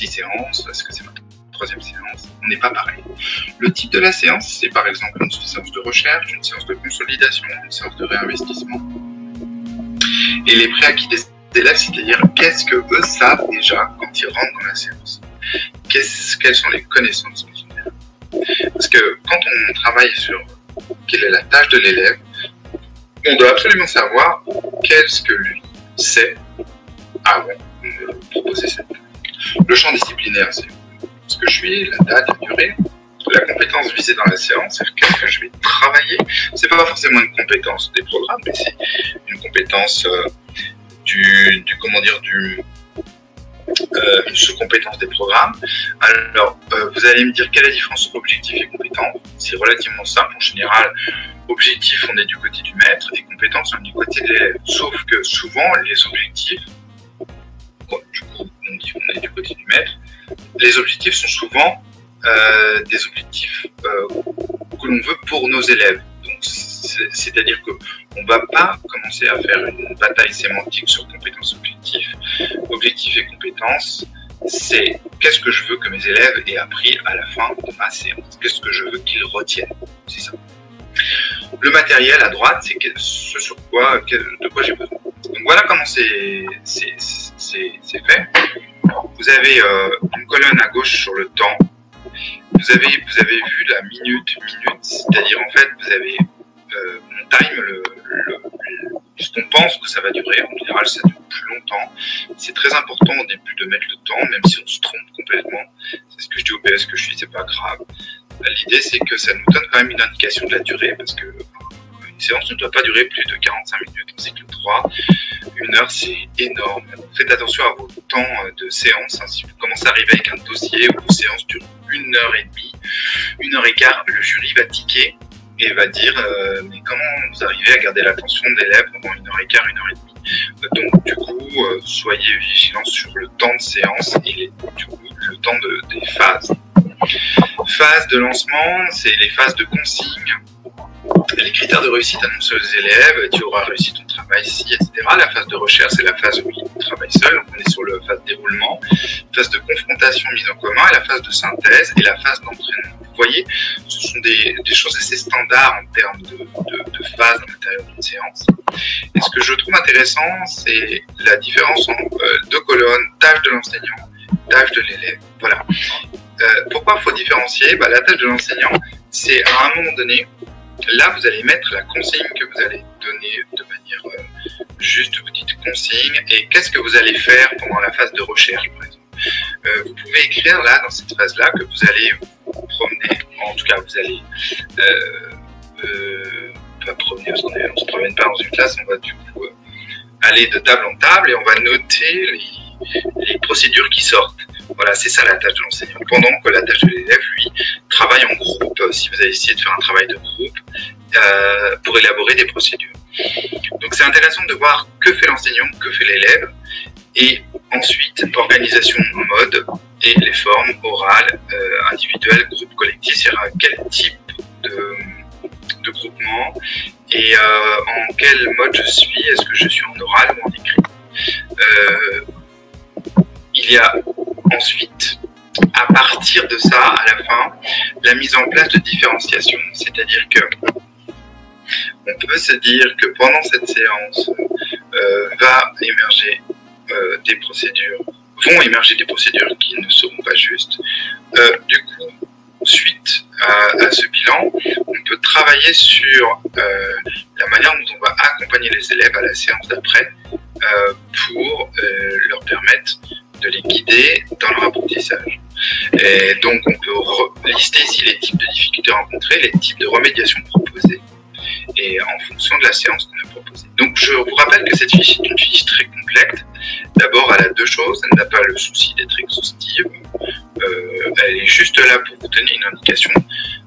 séances? Est-ce que c'est ma troisième séance? On n'est pas pareil. Le type de la séance, c'est par exemple une séance de recherche, une séance de consolidation, une séance de réinvestissement. Et les préacquis des élèves, c'est-à-dire qu'est-ce que eux savent déjà quand ils rentrent dans la séance. Quelles sont les connaissances qu'ils ont. Parce que quand on travaille sur quelle est la tâche de l'élève, on doit absolument savoir qu'est-ce que lui sait avant de proposer cette tâche. Le champ disciplinaire, c'est ce que je suis, la date, la durée. La compétence visée dans la séance, c'est qu'est-ce que je vais travailler. C'est pas forcément une compétence des programmes, mais c'est une compétence une sous-compétence des programmes. Alors, vous allez me dire quelle est la différence entre objectif et compétence. C'est relativement simple. En général, objectif, on est du côté du maître, et compétence, on est du côté de l'élève. Sauf que souvent, les objectifs, du coup, on dit qu'on est du côté du maître, les objectifs sont souvent des objectifs que l'on veut pour nos élèves. Donc, c'est-à-dire qu'on ne va pas commencer à faire une bataille sémantique sur compétences objectifs. Objectifs et compétences, c'est qu'est-ce que je veux que mes élèves aient appris à la fin de ma séance. Qu'est-ce que je veux qu'ils retiennent. C'est ça. Le matériel à droite, c'est ce sur quoi, de quoi j'ai besoin. Donc voilà comment c'est fait. Vous avez une colonne à gauche sur le temps. Vous avez vu la minute, c'est-à-dire en fait vous avez on time ce qu'on pense que ça va durer. En général, ça dure plus longtemps. C'est très important au début de mettre le temps, même si on se trompe complètement. C'est ce que je dis au PS que je suis, c'est pas grave. L'idée, c'est que ça nous donne quand même une indication de la durée, parce que une séance ne doit pas durer plus de 45 minutes en cycle 3. Une heure, c'est énorme. Faites attention à vos temps de séance. Si vous commencez à arriver avec un dossier où vos séances durent 1h30, 1h15, le jury va tiquer et va dire mais comment vous arrivez à garder l'attention de l'élève pendant 1h15, 1h30. Donc du coup, soyez vigilants sur le temps de séance et du coup le temps des phases. Phase de lancement, c'est les phases de consigne. Les critères de réussite annoncés aux élèves, tu auras réussi ton travail ici, etc. La phase de recherche, c'est la phase où ils travaillent seuls. Donc on est sur la phase déroulement, phase de confrontation, mise en commun, et la phase de synthèse et la phase d'entraînement. Vous voyez, ce sont des choses assez standards en termes de phase à l'intérieur d'une séance. Et ce que je trouve intéressant, c'est la différence entre deux colonnes, tâche de l'enseignant, tâche de l'élève. Voilà. Pourquoi il faut différencier? La tâche de l'enseignant, c'est à un moment donné, là, vous allez mettre la consigne que vous allez donner de manière juste petite consigne. Et qu'est-ce que vous allez faire pendant la phase de recherche, par exemple? Vous pouvez écrire là, dans cette phase-là, que vous allez vous promener. En tout cas, vous allez pas promener, parce qu'on ne se promène pas dans une classe. On va du coup aller de table en table et on va noter les procédures qui sortent. Voilà, c'est ça la tâche de l'enseignant. Pendant que la tâche de l'élève, lui, travaille en groupe, si vous avez essayé de faire un travail de groupe, pour élaborer des procédures. Donc c'est intéressant de voir que fait l'enseignant, que fait l'élève, et ensuite l'organisation en mode et les formes orales, individuelles, groupe collectif, c'est-à-dire quel type de groupement et en quel mode je suis, est-ce que je suis en oral ou en écrit. Il y a ensuite, à partir de ça, à la fin, la mise en place de différenciation, c'est-à-dire que on peut se dire que pendant cette séance vont émerger des procédures qui ne seront pas justes. Du coup, suite à ce bilan, on peut travailler sur la manière dont on va accompagner les élèves à la séance d'après pour leur permettre de les guider dans leur apprentissage. Et donc on peut lister ici les types de difficultés rencontrées, les types de remédiation proposées, et en fonction de la séance qu'on a proposée. Donc je vous rappelle que cette fiche est une fiche très complète. D'abord, elle a deux choses, elle n'a pas le souci d'être exhaustive, elle est juste là pour vous donner une indication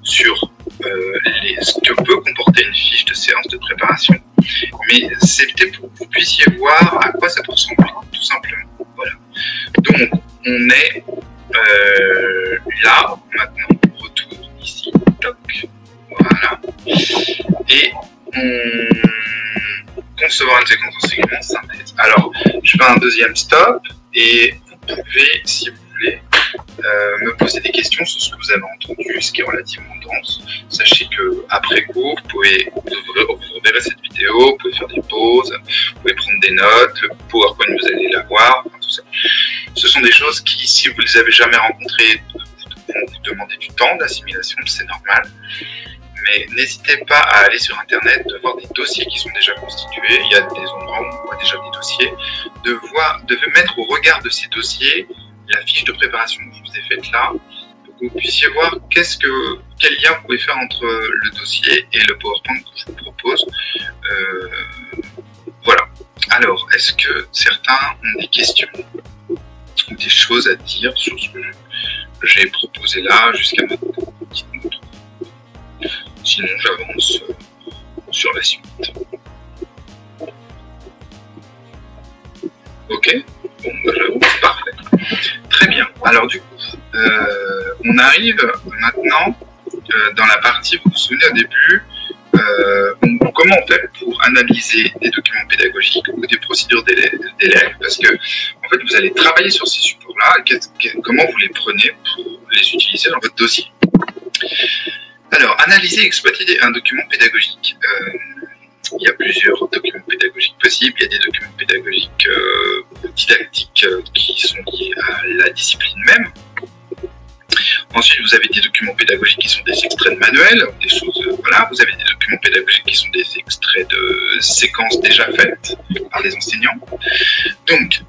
sur ce que peut comporter une fiche de séance de préparation, mais c'est peut-être pour que vous puissiez voir à quoi ça peut ressembler, tout simplement. Voilà. Donc, on est là, maintenant, retour ici, toc, voilà, et on concevoir une séquence d'enseignement synthèse. Alors, je fais un deuxième stop, et vous pouvez, si vous voulez, me poser des questions sur ce que vous avez entendu, ce qui est relativement dense. Sachez que après cours, vous reverrez cette vidéo, vous pouvez faire des pauses, vous pouvez prendre des notes, le PowerPoint vous allez la voir, enfin, tout ça. Ce sont des choses qui, si vous ne les avez jamais rencontrées, vont vous demander du temps d'assimilation, c'est normal. Mais n'hésitez pas à aller sur Internet, de voir des dossiers qui sont déjà constitués. Il y a des endroits où on voit déjà des dossiers. De mettre au regard de ces dossiers la fiche de préparation que je vous ai faite là, pour que vous puissiez voir quel lien vous pouvez faire entre le dossier et le PowerPoint que je vous propose. Voilà. Alors, est-ce que certains ont des questions ou des choses à dire sur ce que j'ai proposé là jusqu'à maintenant? Sinon, j'avance sur la suite. Ok, bon, bah, j'avance, parfait. Très bien. Alors du coup, on arrive maintenant dans la partie, vous vous souvenez au début, comment on fait pour analyser des documents pédagogiques ou des procédures d'élèves, parce que en fait, vous allez travailler sur ces supports-là, comment vous les prenez pour les utiliser dans votre dossier. Alors, analyser et exploiter un document pédagogique. Il y a plusieurs documents pédagogiques possibles. Il y a des documents pédagogiques didactiques qui sont liés à la discipline même. Ensuite, vous avez des documents pédagogiques qui sont des extraits de manuels, des choses. Voilà, vous avez des documents pédagogiques qui sont des extraits de séquences déjà faites par les enseignants. Donc,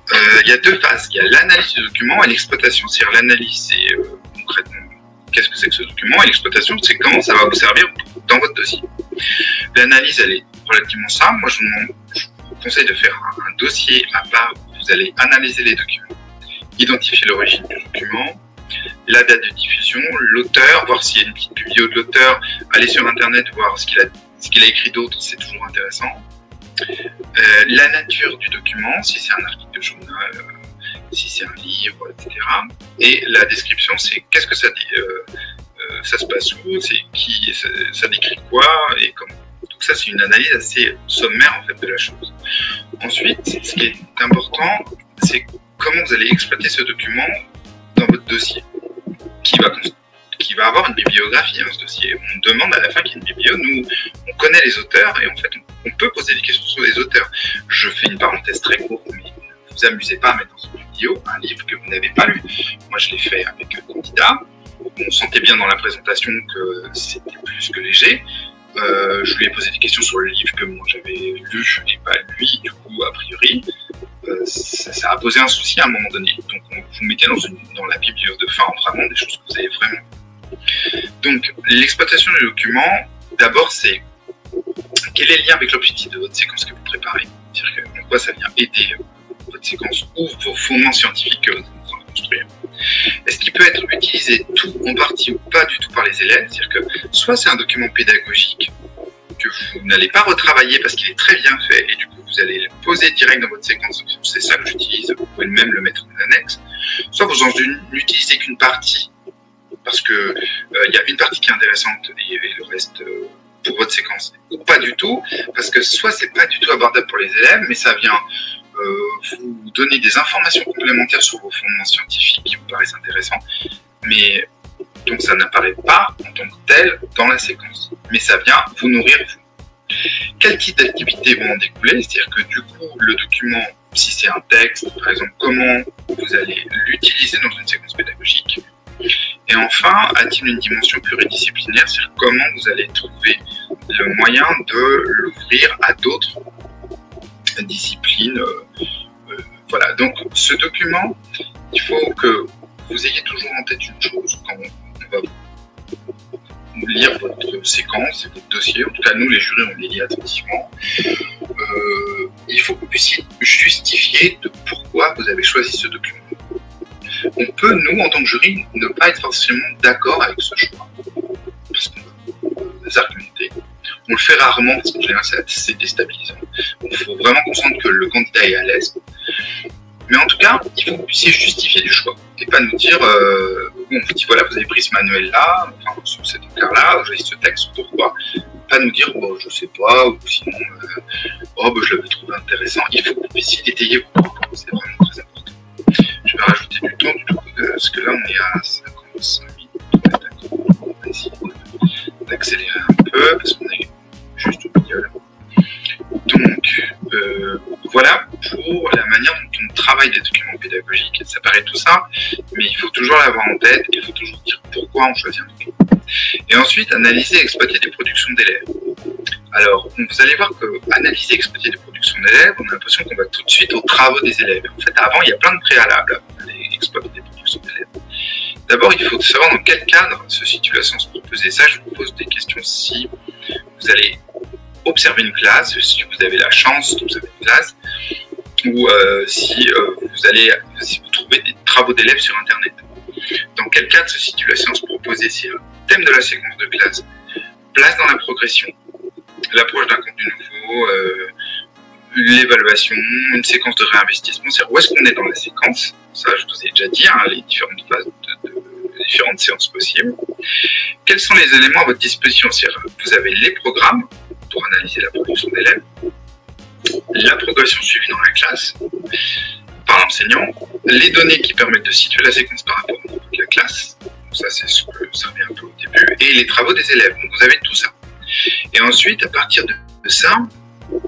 il y a deux phases. Il y a l'analyse du document et l'exploitation. C'est-à-dire l'analyse, c'est concrètement qu'est-ce que c'est que ce document, et l'exploitation, c'est comment ça va vous servir dans votre dossier. L'analyse, elle est relativement simple. Moi, je vous conseille de faire un dossier à part où vous allez analyser les documents, identifier l'origine du document, la date de diffusion, l'auteur, voir s'il y a une petite biblio de l'auteur, aller sur Internet, voir ce qu'il a écrit d'autre, c'est toujours intéressant. La nature du document, si c'est un article de journal, si c'est un livre, etc. Et la description, c'est qu'est-ce que ça dit, ça se passe où, ça décrit quoi et comment. Donc ça, c'est une analyse assez sommaire en fait de la chose. Ensuite, ce qui est important, c'est comment vous allez exploiter ce document dans votre dossier, qui va avoir une bibliographie dans ce dossier. On demande à la fin qu'il y ait une biblio. Nous, on connaît les auteurs et en fait, on peut poser des questions sur les auteurs. Je fais une parenthèse très courte, mais ne vous amusez pas à mettre dans une vidéo un livre que vous n'avez pas lu. Moi, je l'ai fait avec un candidat. On sentait bien dans la présentation que c'était plus que léger. Je lui ai posé des questions sur le livre que moi j'avais lu et pas lui, du coup, a priori. Ça a posé un souci à un moment donné. Donc, vous mettez dans la bibliothèque de fin vraiment des choses que vous avez vraiment. Donc, l'exploitation du document, d'abord, c'est quel est le lien avec l'objectif de votre séquence que vous préparez. C'est-à-dire en quoi ça vient aider votre séquence ou vos fondements scientifiques que vous êtes en train de construire. Est-ce qu'il peut être utilisé tout en partie ou pas du tout par les élèves? C'est-à-dire que soit c'est un document pédagogique que vous n'allez pas retravailler parce qu'il est très bien fait et du coup vous allez le poser direct dans votre séquence, c'est ça que j'utilise, vous pouvez même le mettre en annexe, soit vous en n'utilisez qu'une partie parce que il y a une partie qui est intéressante et le reste pour votre séquence, ou pas du tout, parce que soit c'est pas du tout abordable pour les élèves, mais ça vient vous donner des informations complémentaires sur vos fondements scientifiques qui vous paraissent intéressants, mais donc ça n'apparaît pas en tant que tel dans la séquence, mais ça vient vous nourrir vous. Quel type d'activités vont en découler? C'est-à-dire que du coup, le document, si c'est un texte, par exemple, comment vous allez l'utiliser dans une séquence pédagogique? Et enfin, a-t-il une dimension pluridisciplinaire? C'est-à-dire comment vous allez trouver le moyen de l'ouvrir à d'autres disciplines. Voilà, donc ce document, il faut que vous ayez toujours en tête une chose quand on va lire votre séquence et votre dossier. En tout cas, nous, les jurys, on les lit attentivement. Il faut que vous puissiez justifier de pourquoi vous avez choisi ce document. On peut, nous, en tant que jury, ne pas être forcément d'accord avec ce choix. Parce qu'on va argumenter. On le fait rarement parce qu'en général, c'est déstabilisant. Il faut vraiment comprendre que le candidat est à l'aise. Mais en tout cas, il faut que vous puissiez justifier du choix. Et pas nous dire, on vous dit, voilà, vous avez pris ce manuel-là, enfin, sur cet encart-là, vous avez ce texte, pourquoi? Pas nous dire, bon, je sais pas, ou sinon, je l'avais trouvé intéressant. Il faut que vous puissiez détailler vos propos, c'est vraiment très important. Je vais rajouter du temps, du coup, parce que là, on est à 55 minutes. D'accord, on va essayer d'accélérer un peu, parce qu'on est juste au milieu. Donc, voilà pour la manière dont on préparer tout ça, mais il faut toujours l'avoir en tête, il faut toujours dire pourquoi on choisit un truc. Et ensuite, analyser et exploiter des productions d'élèves. Alors, vous allez voir que analyser et exploiter des productions d'élèves, on a l'impression qu'on va tout de suite aux travaux des élèves. En fait, avant, il y a plein de préalables avant d'aller exploiter des productions d'élèves. D'abord, il faut savoir dans quel cadre se situe la science proposée. Ça, je vous pose des questions si vous allez observer une classe, si vous avez la chance d'observer une classe, ou si vous trouvez des travaux d'élèves sur Internet. Dans quel cadre se situe la science proposée? C'est le thème de la séquence de classe, place dans la progression, l'approche d'un contenu nouveau, l'évaluation, une séquence de réinvestissement, c'est où est-ce qu'on est dans la séquence. Ça, je vous ai déjà dit, hein, les différentes phases les différentes séances possibles. Quels sont les éléments à votre disposition? Vous avez les programmes pour analyser la production d'élèves, la progression suivie dans la classe par l'enseignant, les données qui permettent de situer la séquence par rapport au niveau de la classe, ça c'est ce que ça revient un peu au début, et les travaux des élèves. Donc vous avez tout ça. Et ensuite, à partir de ça, donc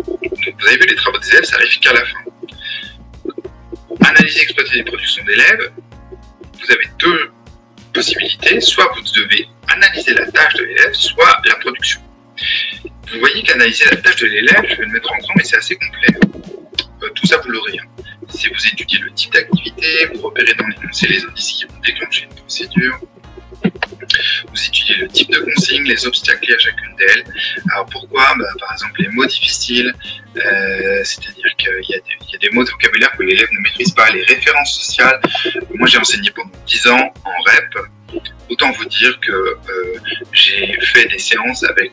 vous avez vu les travaux des élèves, ça arrive qu'à la fin. Analyser et exploiter les productions d'élèves, vous avez deux possibilités, soit vous devez analyser la tâche de l'élève, soit la production. Vous voyez qu'analyser la tâche de l'élève, je vais le mettre en grand, mais c'est assez complet. Tout ça, vous l'aurez. Si vous étudiez le type d'activité, vous repérez dans l'énoncé les indices qui vont déclencher une procédure, vous étudiez le type de consigne, les obstacles liés à chacune d'elles. Alors pourquoi? Par exemple, les mots difficiles, c'est-à-dire qu'il y a des mots de vocabulaire que l'élève ne maîtrise pas, les références sociales. Moi, j'ai enseigné pendant 10 ans en REP. Autant vous dire que j'ai fait des séances avec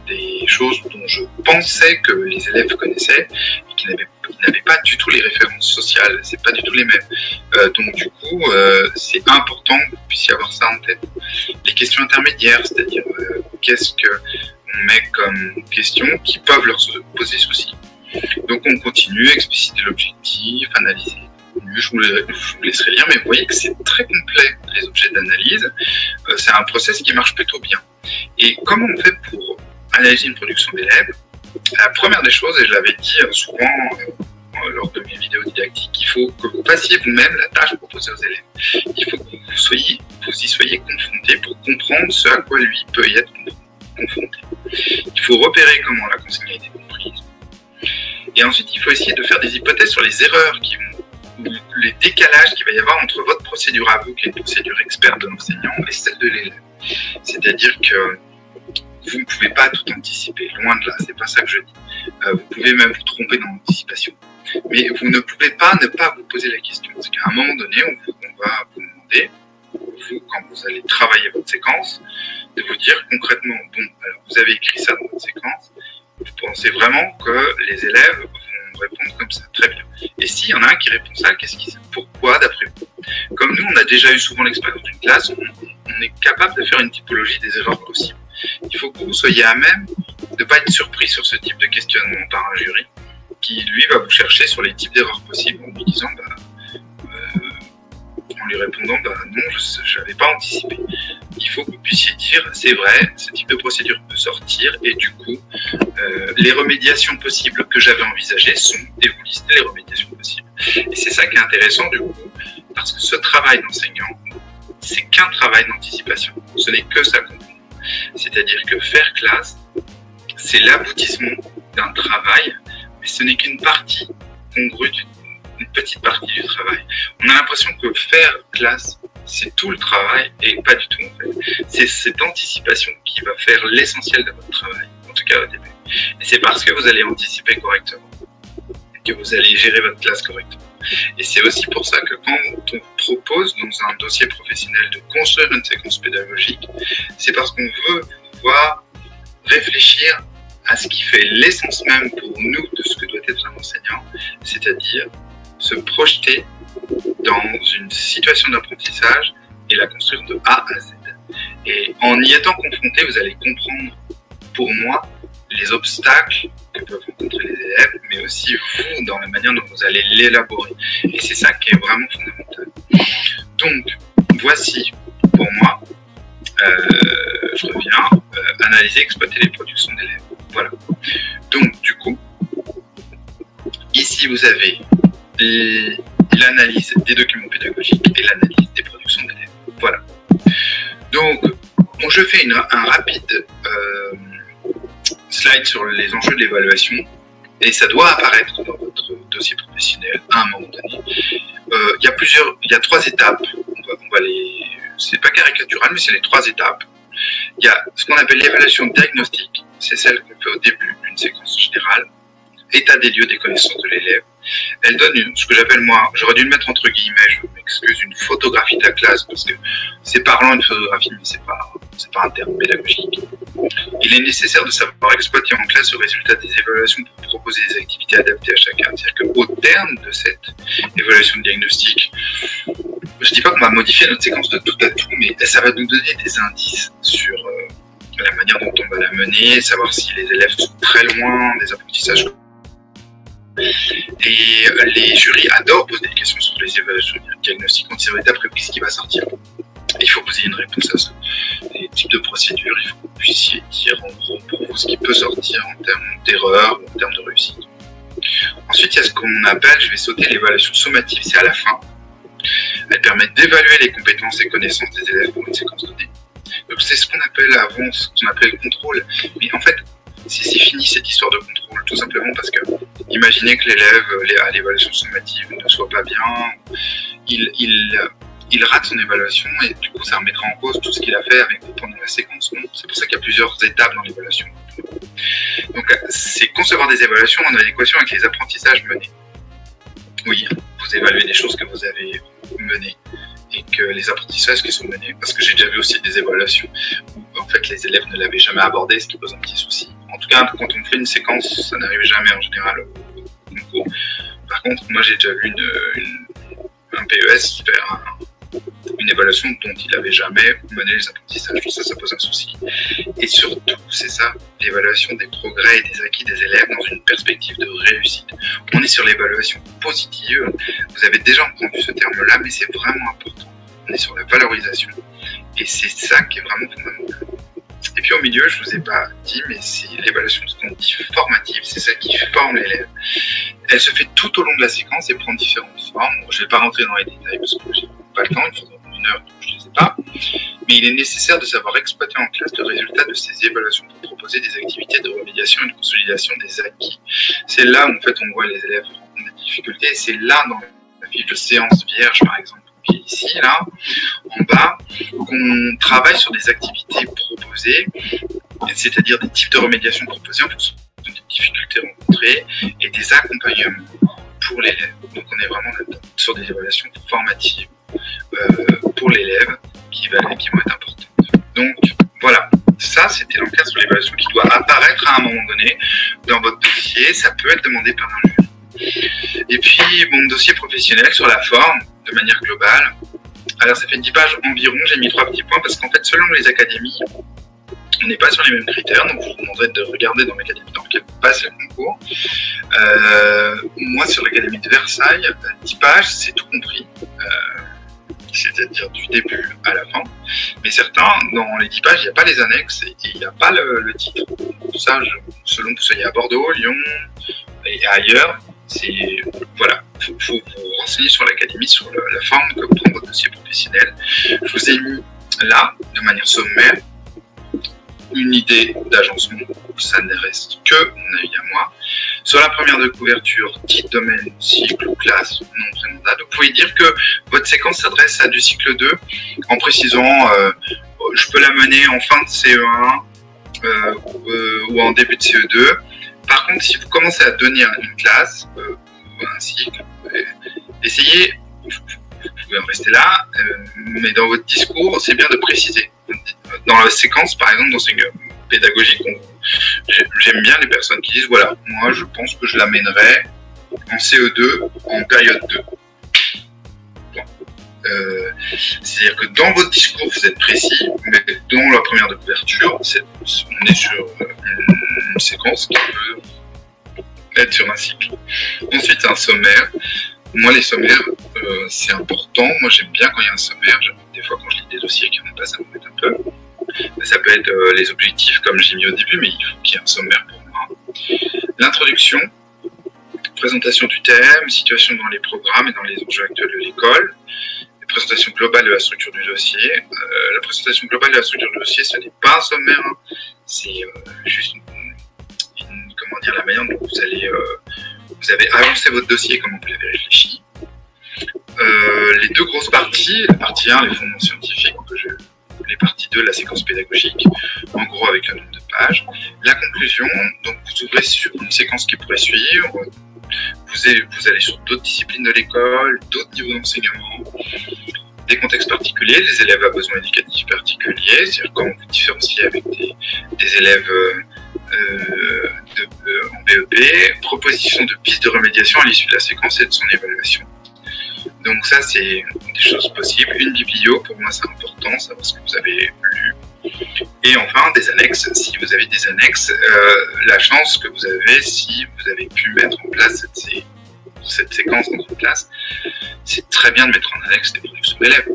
des choses dont je pensais que les élèves connaissaient et qui n'avaient pas du tout les références sociales, c'est pas du tout les mêmes. Donc du coup, c'est important que vous puissiez avoir ça en tête. Les questions intermédiaires, c'est-à-dire qu'est-ce qu'on met comme questions qui peuvent leur poser souci. Donc on continue, expliciter l'objectif, analyser. Je vous laisserai lire, mais vous voyez que c'est très complet, les objets d'analyse. C'est un process qui marche plutôt bien. Et comment on fait pour analyser une production d'élèves? La première des choses, et je l'avais dit souvent lors de mes vidéos didactiques, il faut que vous fassiez vous-même la tâche proposée aux élèves. Il faut que vous y soyez confronté pour comprendre ce à quoi lui peut y être confronté. Il faut repérer comment la consigne a été comprise. Et ensuite, il faut essayer de faire des hypothèses sur les erreurs ou les décalages qu'il va y avoir entre votre procédure à vous, qui est une procédure experte de l'enseignant, et celle de l'élève. C'est-à-dire que vous ne pouvez pas tout anticiper, loin de là, c'est pas ça que je dis. Vous pouvez même vous tromper dans l'anticipation. Mais vous ne pouvez pas ne pas vous poser la question. Parce qu'à un moment donné, on va vous demander, vous, quand vous allez travailler votre séquence, de vous dire concrètement, bon, alors vous avez écrit ça dans votre séquence, vous pensez vraiment que les élèves vont répondre comme ça, très bien. Et s'il y en a un qui répond ça, pourquoi d'après vous? Comme nous, on a déjà eu souvent l'expérience d'une classe, on est capable de faire une typologie des erreurs possibles. Il faut que vous soyez à même de ne pas être surpris sur ce type de questionnement par un jury qui, lui, va vous chercher sur les types d'erreurs possibles en lui disant, en lui répondant, non, je n'avais pas anticipé. Il faut que vous puissiez dire, c'est vrai, ce type de procédure peut sortir et du coup, les remédiations possibles que j'avais envisagées sont, et vous listez les remédiations possibles. Et c'est ça qui est intéressant du coup, parce que ce travail d'enseignant, c'est qu'un travail d'anticipation. Ce n'est que ça qu'on fait. C'est-à-dire que faire classe, c'est l'aboutissement d'un travail, mais ce n'est qu'une partie congrue, une petite partie du travail. On a l'impression que faire classe, c'est tout le travail, et pas du tout en fait. C'est cette anticipation qui va faire l'essentiel de votre travail, en tout cas au début. Et c'est parce que vous allez anticiper correctement, que vous allez gérer votre classe correctement. Et c'est aussi pour ça que quand on propose dans un dossier professionnel de construire une séquence pédagogique, c'est parce qu'on veut pouvoir réfléchir à ce qui fait l'essence même pour nous de ce que doit être un enseignant, c'est-à-dire se projeter dans une situation d'apprentissage et la construire de A à Z. Et en y étant confronté, vous allez comprendre, pour moi, les obstacles que peuvent rencontrer les élèves, mais aussi vous, dans la manière dont vous allez l'élaborer. Et c'est ça qui est vraiment fondamental. Donc, voici, pour moi, je reviens, analyser, exploiter les productions d'élèves. Voilà. Donc, du coup, ici, vous avez l'analyse des documents pédagogiques et l'analyse des productions d'élèves. Voilà. Donc, je fais un rapide slide sur les enjeux de l'évaluation et ça doit apparaître dans votre dossier professionnel à un moment donné. Il y a 3 étapes. C'est pas caricatural, mais c'est les 3 étapes. Il y a ce qu'on appelle l'évaluation diagnostique, c'est celle qu'on fait au début d'une séquence générale, état des lieux des connaissances de l'élève. Elle donne ce que j'appelle, moi, j'aurais dû le mettre entre guillemets, je m'excuse, une photographie de la classe, parce que c'est parlant une photographie, mais c'est pas un terme pédagogique. Il est nécessaire de savoir exploiter en classe le résultat des évaluations pour proposer des activités adaptées à chacun. C'est-à-dire qu'au terme de cette évaluation de diagnostic, je ne dis pas qu'on va modifier notre séquence de tout à tout, mais ça va nous donner des indices sur la manière dont on va la mener, savoir si les élèves sont très loin des apprentissages. Et les jurys adorent poser des questions sur les évaluations diagnostiques quand ils ont été prévu ce qui va sortir. Et il faut que vous ayez une réponse à ça. Les types de procédures, il faut que vous puissiez dire en gros pour vous ce qui peut sortir en termes d'erreur ou en termes de réussite. Ensuite, il y a ce qu'on appelle, je vais sauter l'évaluation sommative, c'est à la fin. Elle permet d'évaluer les compétences et connaissances des élèves pour une séquence donnée. Donc c'est ce qu'on appelle avant, ce qu'on appelle le contrôle. Mais en fait, c'est fini cette histoire de contrôle, tout simplement parce que imaginez que l'élève à l'évaluation sommative ne soit pas bien, il rate son évaluation et du coup ça remettra en cause tout ce qu'il a fait avec vous pendant la séquence. C'est pour ça qu'il y a plusieurs étapes dans l'évaluation. Donc c'est concevoir des évaluations en adéquation avec les apprentissages menés. Oui, vous évaluez des choses que vous avez menées et que les apprentissages qui sont menés, parce que j'ai déjà vu aussi des évaluations où en fait les élèves ne l'avaient jamais abordé, ce qui pose un petit souci. En tout cas, quand on fait une séquence, ça n'arrive jamais en général au concours. Par contre, moi j'ai déjà vu un PES faire une évaluation dont il n'avait jamais mené les apprentissages. Tout ça, ça pose un souci. Et surtout, c'est ça, l'évaluation des progrès et des acquis des élèves dans une perspective de réussite. On est sur l'évaluation positive. Vous avez déjà entendu ce terme-là, mais c'est vraiment important. On est sur la valorisation. Et c'est ça qui est vraiment fondamental. Et puis au milieu, je ne vous ai pas dit, mais c'est l'évaluation de ce qu'on dit formative, c'est celle qui forme l'élève. Elle se fait tout au long de la séquence et prend différentes formes. Je ne vais pas rentrer dans les détails parce que j'ai pas le temps, il faudra une heure, donc je ne les ai pas. Mais il est nécessaire de savoir exploiter en classe le résultat de ces évaluations pour proposer des activités de remédiation et de consolidation des acquis. C'est là où en fait on voit les élèves rencontrer des difficultés, et c'est là dans la fiche de séance vierge par exemple, qui est ici, là, en bas, qu'on travaille sur des activités proposées, c'est-à-dire des types de remédiation proposés en fonction des difficultés rencontrées et des accompagnements pour l'élève. Donc on est vraiment sur des évaluations formatives pour l'élève qui vont être importantes. Donc voilà, ça c'était l'enquête sur l'évaluation qui doit apparaître à un moment donné dans votre dossier, ça peut être demandé par un jury. Et puis mon dossier professionnel sur la forme, de manière globale. Alors ça fait 10 pages environ, j'ai mis 3 petits points parce qu'en fait selon les académies, on n'est pas sur les mêmes critères, donc je vous demanderai de regarder dans l'académie dans laquelle passe le concours. Moi sur l'académie de Versailles, 10 pages c'est tout compris, c'est-à-dire du début à la fin. Mais certains, dans les 10 pages, il n'y a pas les annexes et il n'y a pas le titre. Tout ça, selon que vous soyez à Bordeaux, Lyon et ailleurs, voilà, il faut vous renseigner sur l'académie, sur la forme que prend votre dossier professionnel. Je vous ai mis là, de manière sommaire, une idée d'agencement, ça ne reste que mon avis à moi. Sur la première de couverture, titre, domaine, cycle, classe, nom, prénom, date. Vous pouvez dire que votre séquence s'adresse à du cycle 2 en précisant je peux la mener en fin de CE1 ou en début de CE2. Par contre, si vous commencez à donner une classe ou un cycle, essayez, vous pouvez en rester là, mais dans votre discours, c'est bien de préciser. Dans la séquence, par exemple, d'enseignement pédagogique, j'aime bien les personnes qui disent, voilà, moi je pense que je l'amènerai en CE2, en période 2. Bon. C'est-à-dire que dans votre discours, vous êtes précis, mais dans la première de couverture, on est sur une séquence qui peut être sur un cycle. Ensuite, un sommaire. Moi, les sommaires, c'est important. Moi, j'aime bien quand il y a un sommaire. Des fois, quand je lis des dossiers qui n'en ont pas, ça m'embête un peu. Ça peut être les objectifs, comme j'ai mis au début, mais il faut qu'il y ait un sommaire pour moi. L'introduction, présentation du thème, situation dans les programmes et dans les enjeux actuels de l'école, présentation globale de la structure du dossier. La présentation globale de la structure du dossier, ce n'est pas un sommaire, hein. C'est juste comment dire, la manière dont vous avez avancé votre dossier, comment vous l'avez réfléchi. Les deux grosses parties, la partie 1, les fondements scientifiques, les parties 2, la séquence pédagogique, en gros avec le nombre de pages. La conclusion, donc vous ouvrez sur une séquence qui pourrait suivre. Vous allez sur d'autres disciplines de l'école, d'autres niveaux d'enseignement, des contextes particuliers, les élèves à besoins éducatifs particuliers, c'est-à-dire comment vous différenciez avec des élèves en BEP, proposition de pistes de remédiation à l'issue de la séquence et de son évaluation. Donc ça, c'est des choses possibles. Une biblio, pour moi c'est important, savoir ce que vous avez lu. Et enfin, des annexes, si vous avez des annexes, la chance que vous avez, si vous avez pu mettre en place cette séquence dans une classe, c'est très bien de mettre en annexe des productions d'élèves.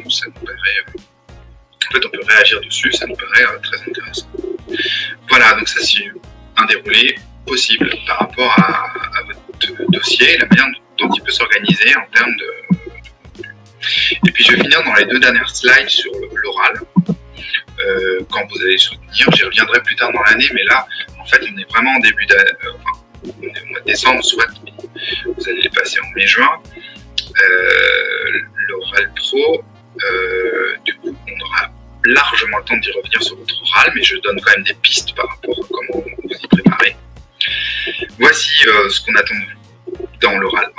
Ça nous paraît, en fait, on peut réagir dessus, ça nous paraît très intéressant. Voilà, donc ça c'est un déroulé possible par rapport à votre dossier, la manière dont il peut s'organiser en termes de contenu. Et puis je vais finir dans les deux dernières slides sur l'oral. Quand vous allez soutenir, j'y reviendrai plus tard dans l'année, mais là, en fait, on est vraiment en début d'année, on est au mois de décembre, soit vous allez les passer en mai-juin. L'oral pro, du coup, on aura largement le temps d'y revenir sur votre oral, mais je donne quand même des pistes par rapport à comment vous y préparez. Voici ce qu'on attend de vous dans l'oral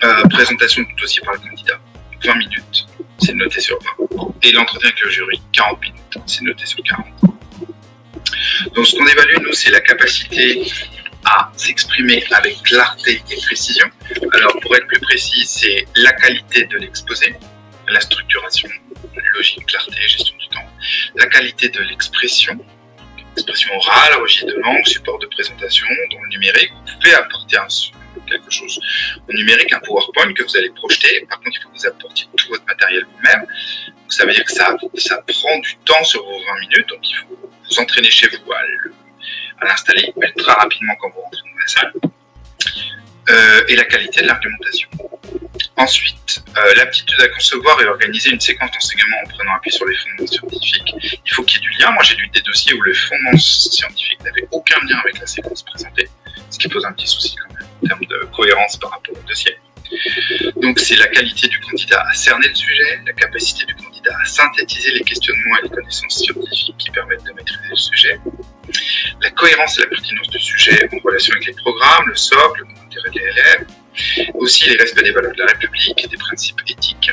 1. Présentation du dossier par le candidat, 20 minutes, c'est noté sur 20. Et l'entretien avec le jury, 40 minutes, c'est noté sur 40. Donc ce qu'on évalue, nous, c'est la capacité à s'exprimer avec clarté et précision. Alors pour être plus précis, c'est la qualité de l'exposé, la structuration, logique, clarté, gestion du temps, la qualité de l'expression, expression orale, registre de langue, support de présentation, dans le numérique. Vous pouvez apporter quelque chose au numérique, un PowerPoint que vous allez projeter. Par contre, il faut que vous apportiez tout votre matériel vous-même. Ça veut dire que ça prend du temps sur vos 20 minutes, donc il faut vous entraîner chez vous à l'installer très rapidement quand vous rentrez dans la salle. Et la qualité de l'argumentation. Ensuite, l'aptitude à concevoir et organiser une séquence d'enseignement en prenant appui sur les fondements scientifiques. Il faut qu'il y ait du lien. Moi, j'ai lu des dossiers où les fondements scientifiques n'avaient aucun lien avec la séquence présentée, ce qui pose un petit souci quand même en termes de cohérence par rapport au dossier. Donc, c'est la qualité du candidat à cerner le sujet, la capacité du candidat à synthétiser les questionnements et les connaissances scientifiques qui permettent de maîtriser le sujet, la cohérence et la pertinence du sujet en relation avec les programmes, le socle, l'intérêt des élèves, aussi les respects des valeurs de la République, des principes éthiques,